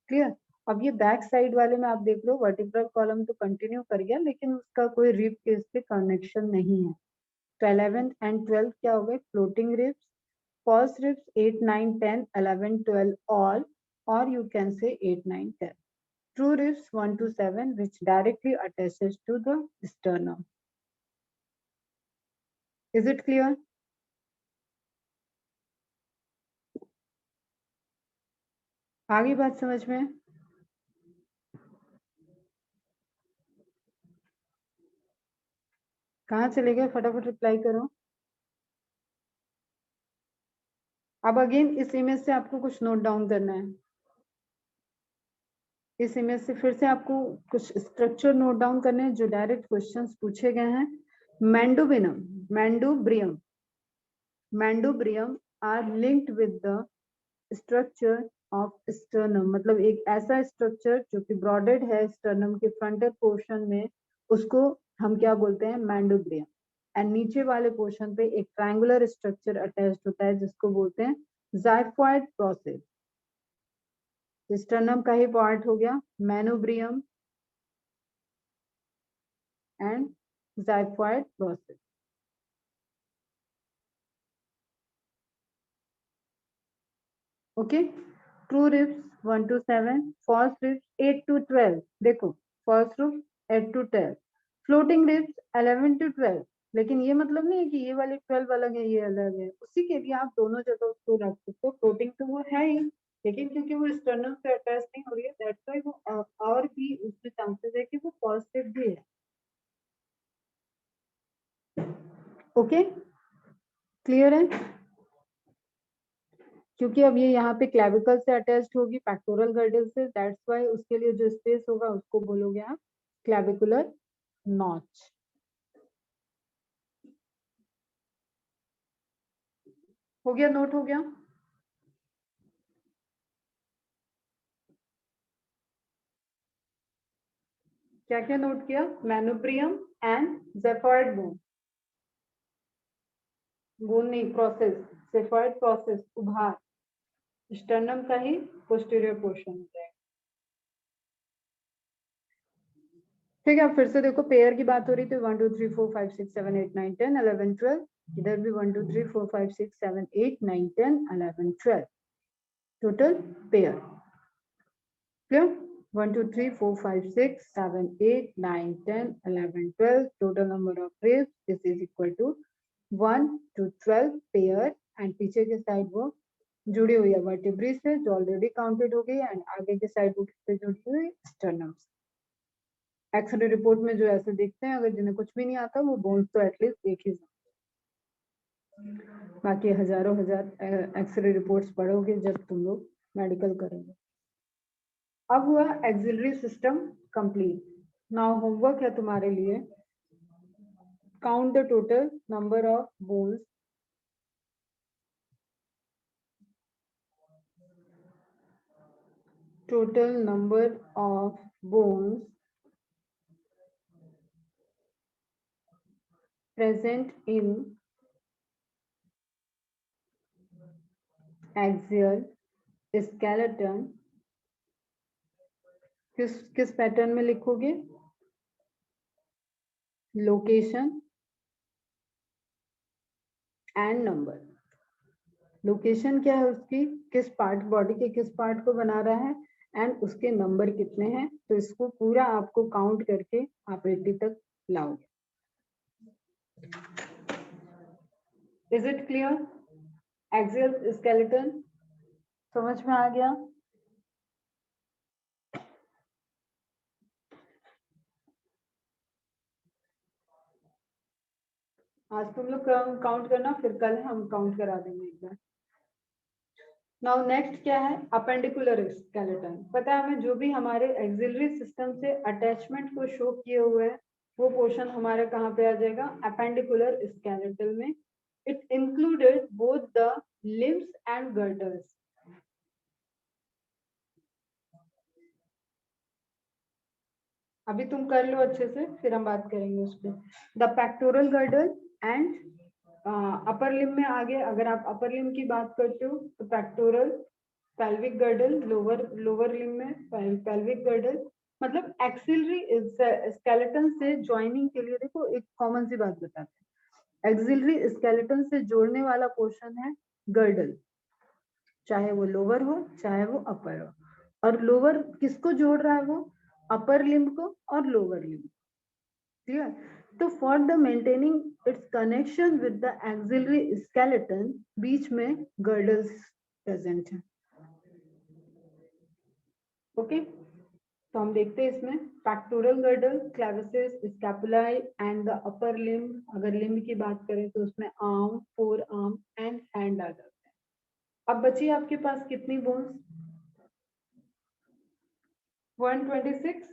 क्लियर। अब ये बैक साइड वाले में आप देख लो, वर्टिब्रल कॉलम तो कंटिन्यू कर गया, लेकिन उसका कोई रिब के इससे कनेक्शन नहीं है, तो 11th एंड 12th क्या हो गए? Floating ribs. First ribs 8, 9, 10, 11, 12 all, or you can say 8, 9, 10 true ribs 1 to 7 which directly attaches to the sternum। Is it clear? आगे बात समझ में? कहाँ चले गए? फटाफट रिप्लाई करो। अब अगेन इस इमेज से आपको कुछ नोट डाउन करना है, इस इमेज से फिर से आपको कुछ स्ट्रक्चर नोट डाउन करने हैं जो डायरेक्ट क्वेश्चंस पूछे गए हैं। Manubrium, manubrium, manubrium are linked with the structure of sternum, मतलब एक ऐसा स्ट्रक्चर जो कि ब्रॉडेड है स्टर्नम के फ्रंटल पोर्शन में, उसको हम क्या बोलते हैं? मैंडोब्रियम। एंड नीचे वाले पोर्शन पे एक ट्रायंगुलर स्ट्रक्चर अटैच्ड होता है जिसको बोलते हैं जाइफॉइड प्रोसेस। स्टर्नम का ही पार्ट हो गया manubrium and xiphoid process. Okay, true ribs 1 to 7, false ribs 8 to 12। देखो false ribs 8 to 12, floating ribs 11 to 12। लेकिन ये मतलब नहीं है कि ये वाले 12 अलग है ये अलग है, उसी के लिए आप दोनों जगह उसको रख सकते हो। फ्लोटिंग तो वो है ही, लेकिन क्योंकि वो स्टर्नम से अटैच नहीं हो रही है दैट्स व्हाई वो और भी उसमें चांसेस है कि वो फॉल्स रिब भी है। ओके, क्लियर है? क्योंकि अब ये यहाँ पे क्लेविकल से अटैच्ड होगी पैक्टोरल गर्डल से, दैट्स व्हाई उसके लिए जो स्पेस होगा उसको बोलोगे आप क्लेविकुलर नॉच। हो गया, नोट हो गया? क्या क्या नोट किया? मैनोब्रियम एंड ज़ेफायड बोन, बोन नहीं प्रोसेस, ज़ेफायड प्रोसेस उभार, स्टर्नम का ही पोस्टीरियर पोर्शन होता है। ठीक है, फिर से देखो पेयर की बात हो रही थी 1 2 3 4 5 6 7 8 9 10 11 12, इधर भी 1 2 3 4 5 6 7 8 9 10 11 12 total pair. Clear? 1 2 3 4 5 6 7 8 9 10 11 12 total number of ribs, this is equal to 1 to 12 pair and पीछे के साइड वो जुड़ी हुई है वर्टिब्री से जो ऑलरेडी काउंटेड हो गई एंड आगे के साइड वो किससे जुड़ी हुई? स्टर्नम से। एक्सरे रिपोर्ट में जो ऐसे देखते हैं, अगर जिन्हें कुछ भी नहीं आता वो बोन्स तो एटलीस्ट देख ही सकते, बाकी हजारों हजार एक्सरे रिपोर्ट्स पढ़ोगे जब तुम लोग मेडिकल करोगे। अब हुआ axillary system complete. Now homework है तुम्हारे लिए, count the total number of bones total number of bones present in axial skeleton। किस पैटर्न में लिखोगे? Location and number. लोकेशन क्या है उसकी, किस पार्ट, बॉडी के किस पार्ट को बना रहा है एंड उसके नंबर कितने हैं, तो इसको पूरा आपको काउंट करके आप 80 तक लाओगे। Is it clear? Axial skeleton समझ में आ गया? आज तुम लोग काउंट करना, फिर कल हम काउंट करा देंगे एक बार। नाउ नेक्स्ट क्या है? Appendicular skeleton. पता है हमें जो भी हमारे एक्सिलरी सिस्टम से अटैचमेंट को शो किए हुए है वो पोर्शन हमारे कहाँ पे आ जाएगा? अपेंडिकुलर स्केलेटन में। It included both the limbs and girders. अभी तुम कर लो अच्छे से, फिर हम बात करेंगे उस पर। The pectoral girdle and upper limb में आगे, अगर आप अपर लिम की बात करते हो तो pectoral, pelvic girdle, lower limb में पेल्विक गर्डल। मतलब एक्सिलरी स्केलेटन से ज्वाइनिंग के लिए देखो एक कॉमन सी बात बताते हैं, एक्सिलरी स्केलेटन से जोड़ने वाला पोर्शन है गर्डल, चाहे वो लोअर हो चाहे वो अपर हो। और लोअर किसको जोड़ रहा है? वो अपर लिम्ब को और लोअर लिम्ब। क्लियर? तो for the maintaining its connection with the axial skeleton बीच में गर्डल्स प्रेजेंट है। ओके, तो हम देखते हैं इसमें pectoral girdle, clavicles, scapulae and the upper limb. अगर लिम्ब की बात करें तो उसमें arm, forearm and hand आ जाते हैं। अब बची आपके पास कितनी बोन्स? 126।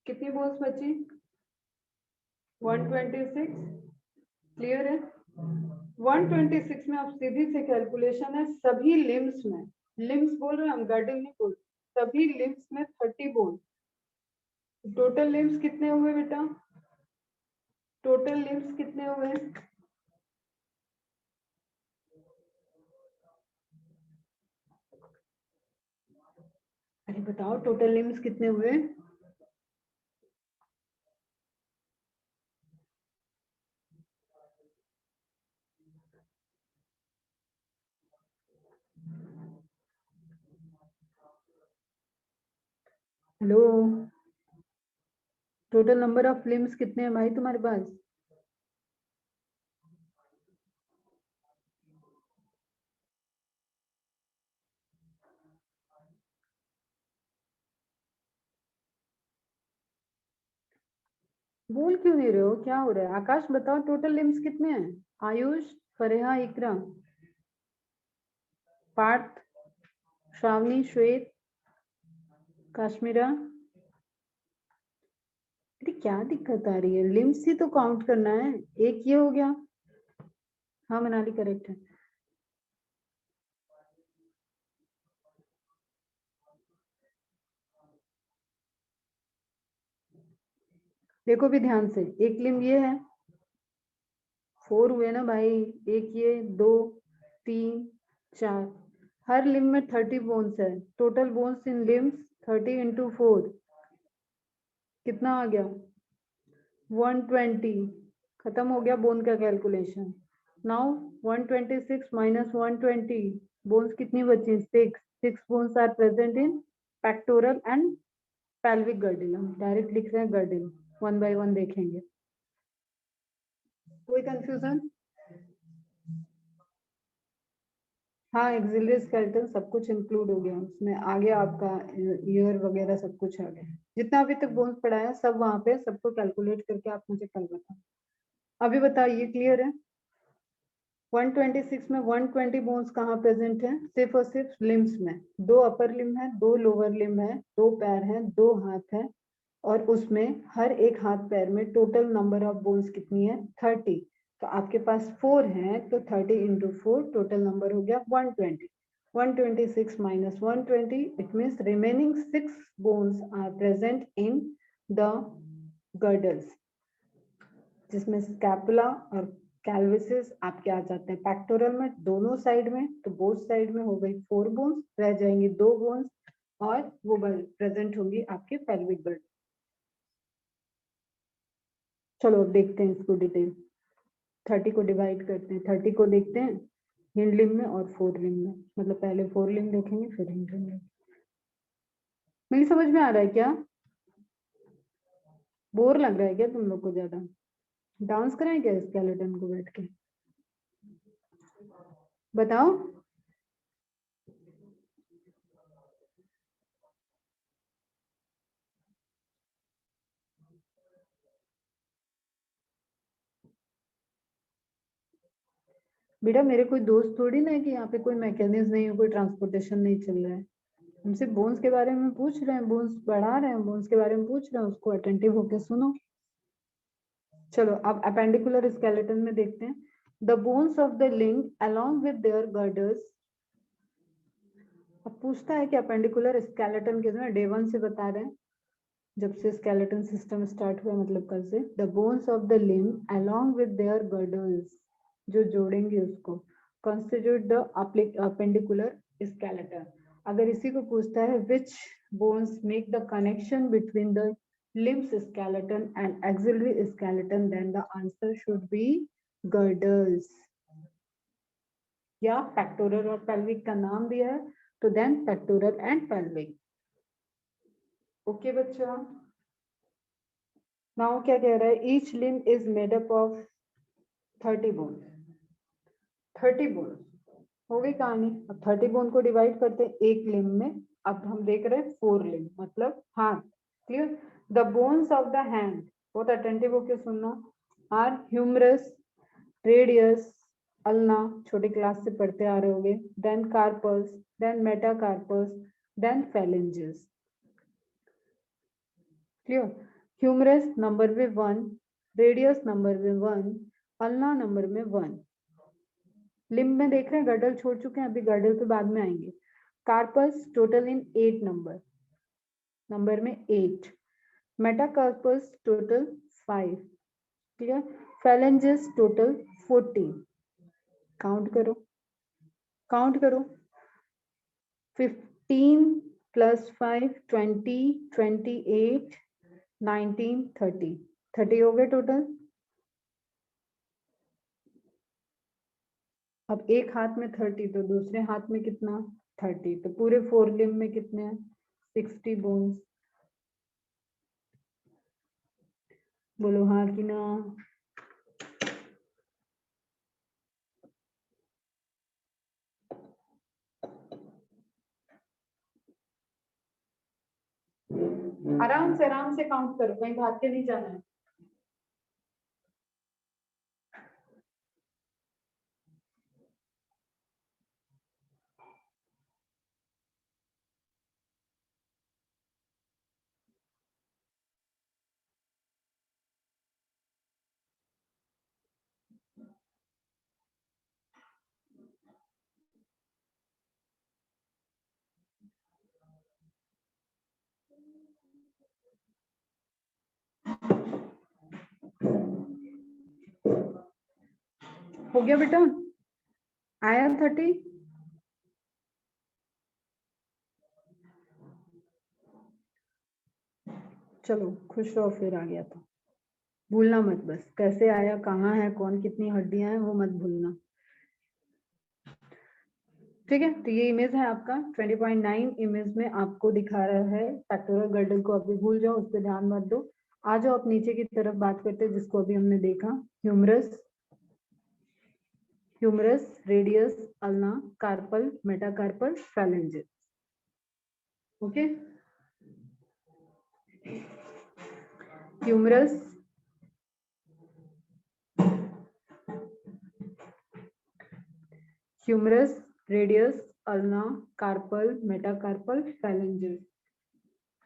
कितनी बोन्स बची? 126। क्लियर है? 126 में आप सीधी से कैलकुलेशन है सभी लिम्स में, लिम्स बोल रहे हैं हम, गर्डल नहीं बोल, सभी लिम्स में 30 बोन। टोटल लिम्स कितने हुए बेटा? टोटल लिम्स कितने हुए? बताओ टोटल लिम्स कितने हुए? Hello, total number of limbs कितने हैं भाई तुम्हारे पास? बोल क्यों नहीं रहे हो? क्या हो रहा है? आकाश बताओ टोटल लिम्स कितने हैं? आयुष, फरेहा, इकरा, पार्थ, श्रावणी, श्वेत, काश्मीरा। अरे क्या दिक्कत आ रही है? लिम्स ही तो काउंट करना है। एक ये हो गया। हाँ मनाली करेक्ट है। देखो भी ध्यान से, एक लिम्ब ये है, 4 हुए ना भाई। एक ये, 2, 3, 4। हर लिम्ब में 30 बोन्स है। Total bones in limbs 30 into 4 कितना आ गया? 120। खत्म हो गया बोन का कैलकुलेशन। नाउ 126 माइनस 120, बोन्स कितनी बची? 6 bones are present in pectoral and pelvic girdle. हम डायरेक्ट लिख रहे हैं गर्डिल, वन बाय वन देखेंगे। कोई कंफ्यूजन? हाँ, एक्सिलरी स्केलेटन सब कुछ इंक्लूड हो गया उसमें। आ गया आपका ईयर वगैरह सब कुछ आ गया। जितना अभी तक बोन्स पढ़ा है सब वहां पे, सबको कैलकुलेट करके आप मुझे कल बताओ। अभी बताइए, क्लियर है? 126 में 120 बोन्स कहाँ प्रेजेंट है? सिर्फ और सिर्फ लिम्स में। 2 अपर लिम्ब है, 2 लोअर लिम्ब है, 2 पैर है, 2 हाथ है, और उसमें हर एक हाथ पैर में टोटल नंबर ऑफ बोन्स कितनी है? 30। तो आपके पास 4 है, तो 30 इंटू 4 टोटल नंबर हो गया 120। 126 minus 120, it means remaining 6 bones are present in the girdles, जिसमें स्कैपुला और कैल्विसिस आपके आ जाते हैं पेक्टोरल में दोनों साइड में। तो बोथ साइड में हो गई 4 बोन्स, रह जाएंगी 2 बोन्स, और वो प्रेजेंट होंगी आपके पेल्विक गर्ड। चलो अब देखते हैं इसको डिटेल। 30 को डिवाइड करते हैं। 30 को देखते हैं हिंड लिम्ब में और फोर लिम्ब में, मतलब पहले 4 लिम्ब देखेंगे फिर हिंड लिम्ब। मेरी समझ में आ रहा है क्या? बोर लग रहा है क्या तुम लोग को ज्यादा? डांस कराएं क्या स्केलेटन को बैठ के? बताओ। बेटा मेरे कोई दोस्त थोड़ी ना है कि यहाँ पे कोई मैकेनिज्म नहीं है, कोई ट्रांसपोर्टेशन नहीं चल रहा है। हम सिर्फ बोन्स के बारे में पूछ रहे हैं, बोन्स पढ़ा रहे हैं, बोन्स के बारे में पूछ रहे हैं, उसको अटेंटिव होकर सुनो। चलो अब अपेंडिकुलर स्केलेटन में देखते हैं। द बोन्स ऑफ द लिंग अलोंग विद देयर गर्डर्स। अब पूछता है कि अपेंडिकुलर स्केलेटन किसमें? डे 1 से बता रहे हैं, जब से स्केलेटन सिस्टम स्टार्ट हुआ, मतलब कल से। The bones of the limb along with their girdles, जो जोड़ेंगे उसको, कॉन्स्टिट्यूट द अपेंडिकुलर स्केलेटन। अगर इसी को पूछता है which bones make the connection between the limbs skeleton and axillary skeleton, then the answer should be girdles। या pectoral और पेल्विक का नाम दिया है, तो then pectoral and pelvic. Okay बच्चा। नाउ क्या कह रहा है? Each limb is made up of 30 bone. 30 bone हो गई कहानी। अब 30 बोन को डिवाइड करते हैं एक लिम्ब में। अब हम देख रहे हैं 4 लिम्ब, मतलब हाथ। Clear? The bones of the hand, बहुत अटेंटिव होकर सुनना, आर ह्यूमरस, रेडियस, अल्ना, छोटे क्लास से पढ़ते आ रहे होंगे, then carpus, then metacarpus, then phalanges। Clear? Humerus number में 1, रेडियस नंबर में 1, अल्ना नंबर में 1। लिम्ब में देख रहे हैं गर्डल छोड़ चुके हैं, अभी गर्डल पे बाद में आएंगे। कार्पस टोटल इन 8 नंबर में 8। Metacarpus total 5। Clear? phalanges total 14। Count करो, काउंट करो। 15 +5 20 28 19 30 हो गए टोटल। अब एक हाथ में 30 तो दूसरे हाथ में कितना 30, तो पूरे 4 लिम्ब में कितने हैं 60 बोन्स। बोलो हाँ कि ना। आराम से काउंट करो, कहीं भाग के नहीं जाना है। हो गया बेटा, आया 30। चलो खुश रहो, फिर आ गया तो भूलना मत, बस कैसे आया, कहाँ है, कौन कितनी हड्डियां हैं, वो मत भूलना। ठीक है, तो ये इमेज है आपका 20.9 इमेज में आपको दिखा रहा है पेक्टोरल गर्डल को। अभी भूल जाओ, उस पर ध्यान मत दो। आ जाओ आप नीचे की तरफ बात करते हैं, जिसको अभी हमने देखा, humerus, humerus, radius, ulna, carpal, metacarpal, phalanges. Okay, humerus, humerus, radius, ulna, carpal, metacarpal, phalanges.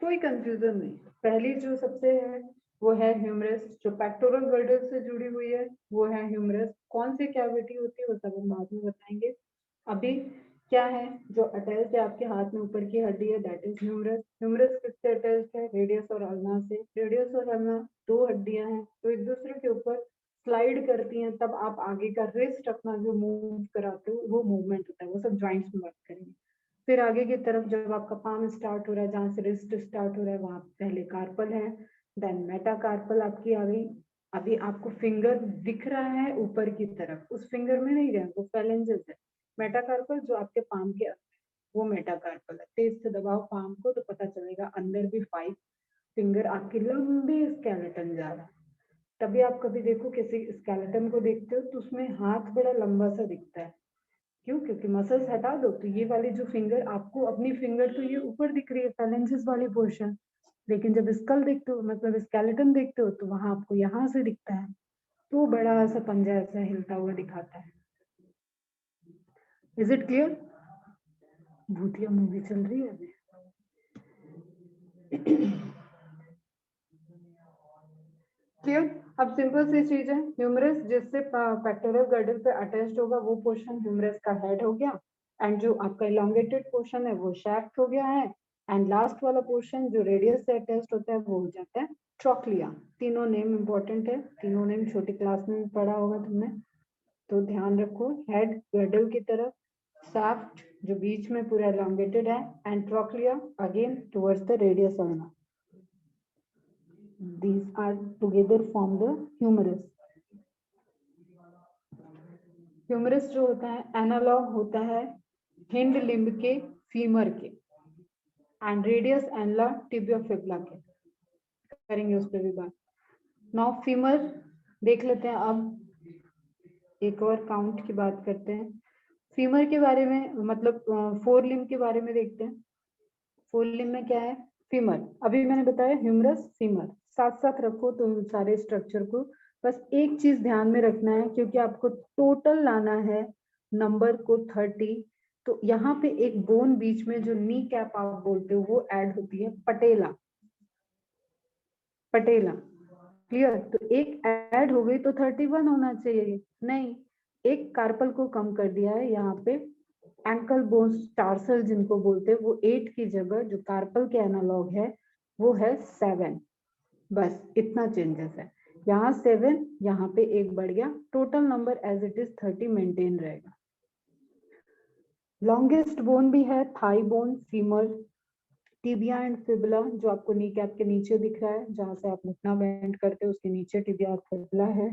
कोई कंफ्यूजन नहीं। पहली जो सबसे है वो है ह्यूमरस, जो पेक्टोरल गर्डल से जुड़ी हुई है वो है ह्यूमरस। कौन सी कैविटी होती है वो सब हम बाद में बताएंगे। अभी क्या है जो अटैच्ड है आपके हाथ में, ऊपर की हड्डी है, दैट इज ह्यूमरस। ह्यूमरस किससे अटैच्ड है, रेडियस और अल्ना से। रेडियस और अल्ना दो हड्डियां हैं तो एक दूसरे के ऊपर स्लाइड करती हैं, तब आप आगे का रिस्ट अपना जो मूव कराते हो वो मूवमेंट होता है, वो सब ज्वाइंट्स में बात करेंगे। फिर आगे की तरफ जब आपका पाम स्टार्ट हो रहा है, जहां से रिस्ट स्टार्ट हो रहा है, वहां पहले कार्पल है, देन मेटाकार्पल आपकी आ गई। अभी आपको फिंगर दिख रहा है ऊपर की तरफ, उस फिंगर में नहीं गया, वो फैलेंजेस है। मेटाकार्पल जो आपके पाम के वो मेटाकार्पल है। तेज से दबाओ पाम को तो पता चलेगा अंदर भी 5 फिंगर आपके लंबे स्केलेटन जा रहा है। तभी आप कभी देखो किसी स्केलेटन को देखते हो तो उसमें हाथ बड़ा लंबा सा दिखता है। क्यों? क्योंकि मसल्स हटा दो तो ये वाली जो फिंगर आपको, अपनी फिंगर तो ये ऊपर दिख रही है, फैलेंजेस वाली पोर्शन, लेकिन जब स्कल देखते हो, मतलब स्केलेटन देखते हो, तो वहां आपको यहाँ से दिखता है, तो बड़ा सा पंजा ऐसा हिलता हुआ दिखाता है। Is it clear? भूतिया मूवी चल रही है अभी। क्लियर? अब सिंपल सी चीज है, ह्यूमरस जिससे पेक्टोरल गर्डल पे अटैच्ड होगा वो पोर्शन ह्यूमरस का हेड हो गया, एंड जो आपका इलोंगेटेड पोर्शन है वो शैफ्ट हो गया है, एंड लास्ट वाला पोर्शन जो रेडियस से अटैच्ड होता है वो हो जाता है ट्रोक्लिया। तीनों नेम इंपॉर्टेंट है, तीनों नेम छोटी क्लास में पढ़ा होगा तुमने, तो ध्यान रखो। हेड गर्डल की तरफ, शाफ्ट जो बीच में पूरा इलोंगेटेड है, and trochlea again towards the radius ulna. These are together form the humerus. Humerus जो होता है एनालॉग होता है हिंड लिम्ब के, फीमर के, एंड रेडियस एनला टिबिया फिबुला के। करेंगे उस पर भी बात। नाउ फीमर देख लेते हैं। अब एक और काउंट की बात करते हैं। फीमर के बारे में, मतलब 4 लिम्ब के बारे में देखते हैं। 4 लिम्ब में क्या है, फीमर। अभी मैंने बताया ह्यूमरस, फीमर साथ साथ रखो तो सारे स्ट्रक्चर को। बस एक चीज ध्यान में रखना है, क्योंकि आपको टोटल लाना है नंबर को 30, तो यहाँ पे एक बोन बीच में जो नी कैप आप बोलते हो वो ऐड होती है, पटेला। पटेला क्लियर? तो एक ऐड हो गई तो 31 होना चाहिए, नहीं, एक कार्पल को कम कर दिया है यहाँ पे। एंकल बोन टार्सल जिनको बोलते हैं, वो 8 की जगह जो कार्पल के एनालॉग है वो है 7। बस इतना चेंजेस है, यहाँ 7, यहाँ पे एक बढ़ गया, total number as it is 30 maintain रहेगा। लॉन्गेस्ट बोन भी है thigh bone, femur. Tibia and fibula जो आपको नी कैप के नीचे दिख रहा है, जहाँ से आप घुटना बेंड करते हो उसके नीचे टिबिया और फिबुला है।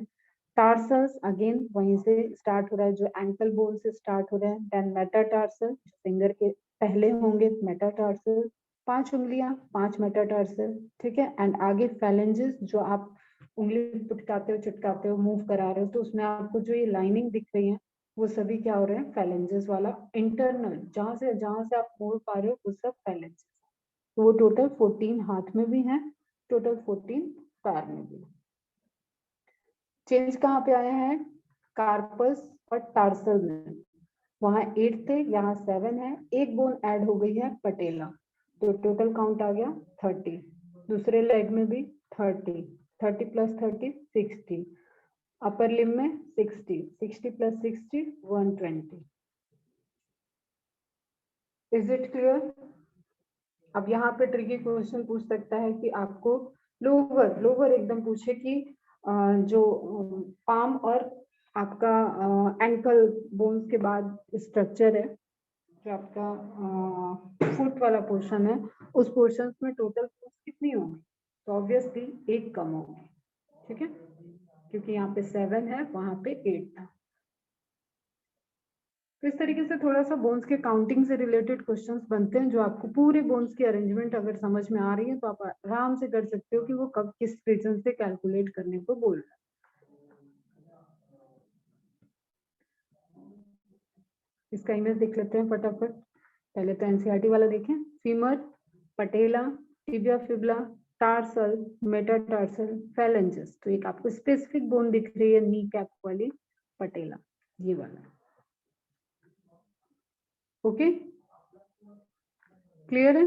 टार्सल्स अगेन वहीं से स्टार्ट हो रहा है जो एंकल बोन से स्टार्ट हो रहा है। देन मेटाटार्सल फिंगर के पहले होंगे मेटाटार्सल, 5 उंगलियां 5 मेटाटार्सल, ठीक है। एंड आगे फैलेंजेस जो आप उंगली चिटकाते हो मूव करा रहे हो, तो उसमें आपको जो ये लाइनिंग दिख रही है वो सभी क्या हो रहे हैं, फैलेंजेस वाला इंटरनल, जहां से आप मोड़ पा रहे हो वो सब फैलेंजेस। तो वो टोटल 14 हाथ में भी है, टोटल 14 पैर में भी। चेंज कहाँ पे आया है, कार्पस और टार्सल में, वहां 8 थे यहाँ 7 है, एक बोन ऐड हो गई है पटेला, तो टोटल काउंट आ गया 30। दूसरे लेग में भी 30, 30 प्लस 30 60, अपर लिम में 60, 60 प्लस 60 120। Is it clear? अब यहाँ पे ट्रिकी क्वेश्चन पूछ सकता है कि आपको लोअर एकदम पूछे कि जो पाम और आपका एंकल बोन्स के बाद स्ट्रक्चर है, जो आपका फुट वाला पोर्शन है, उस पोर्शन में टोटल फोर्स कितनी होगी, तो ऑब्वियसली 1 कम होगी, ठीक है, क्योंकि यहाँ पे 7 है वहां पे 8 था। तो इस तरीके से थोड़ा सा बोन्स के काउंटिंग से रिलेटेड क्वेश्चंस बनते हैं, जो आपको पूरे बोन्स की अरेंजमेंट अगर समझ में आ रही है तो आप आराम से कर सकते हो कि वो कब किस रीजन से कैलकुलेट करने को बोल रहा है। इसका इमेज देख लेते हैं फटाफट। पहले तो एनसीईआरटी वाला देखें, femur, patella, tibia fibula, tarsal, metatarsal, phalanges. तो एक आपको स्पेसिफिक बोन दिख रही है नी कैप वाली, पटेला, ये वाला। ओके, क्लियर है?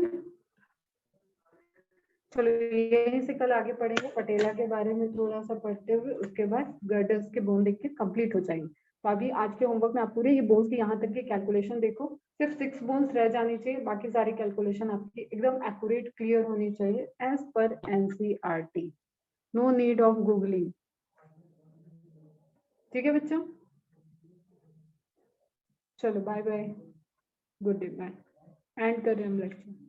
चलो यहीं से कल आगे पढ़ेंगे पटेला के बारे में थोड़ा सा पढ़ते हुए, उसके बाद गर्डर्स के बोन देख के कंप्लीट हो जाएंगे। तो अभी आज के होमवर्क में आप पूरे ये बोन्स की यहाँ तक की कैलकुलेशन देखो, सिर्फ 6 बोन्स रह जानी चाहिए, बाकी सारी कैलकुलेशन आपकी एकदम एक्यूरेट क्लियर होनी चाहिए as per NCERT, no need of googling. ठीक है बच्चों, चलो bye bye, good day, bye. End कर रहे हैं हम लेक्चर।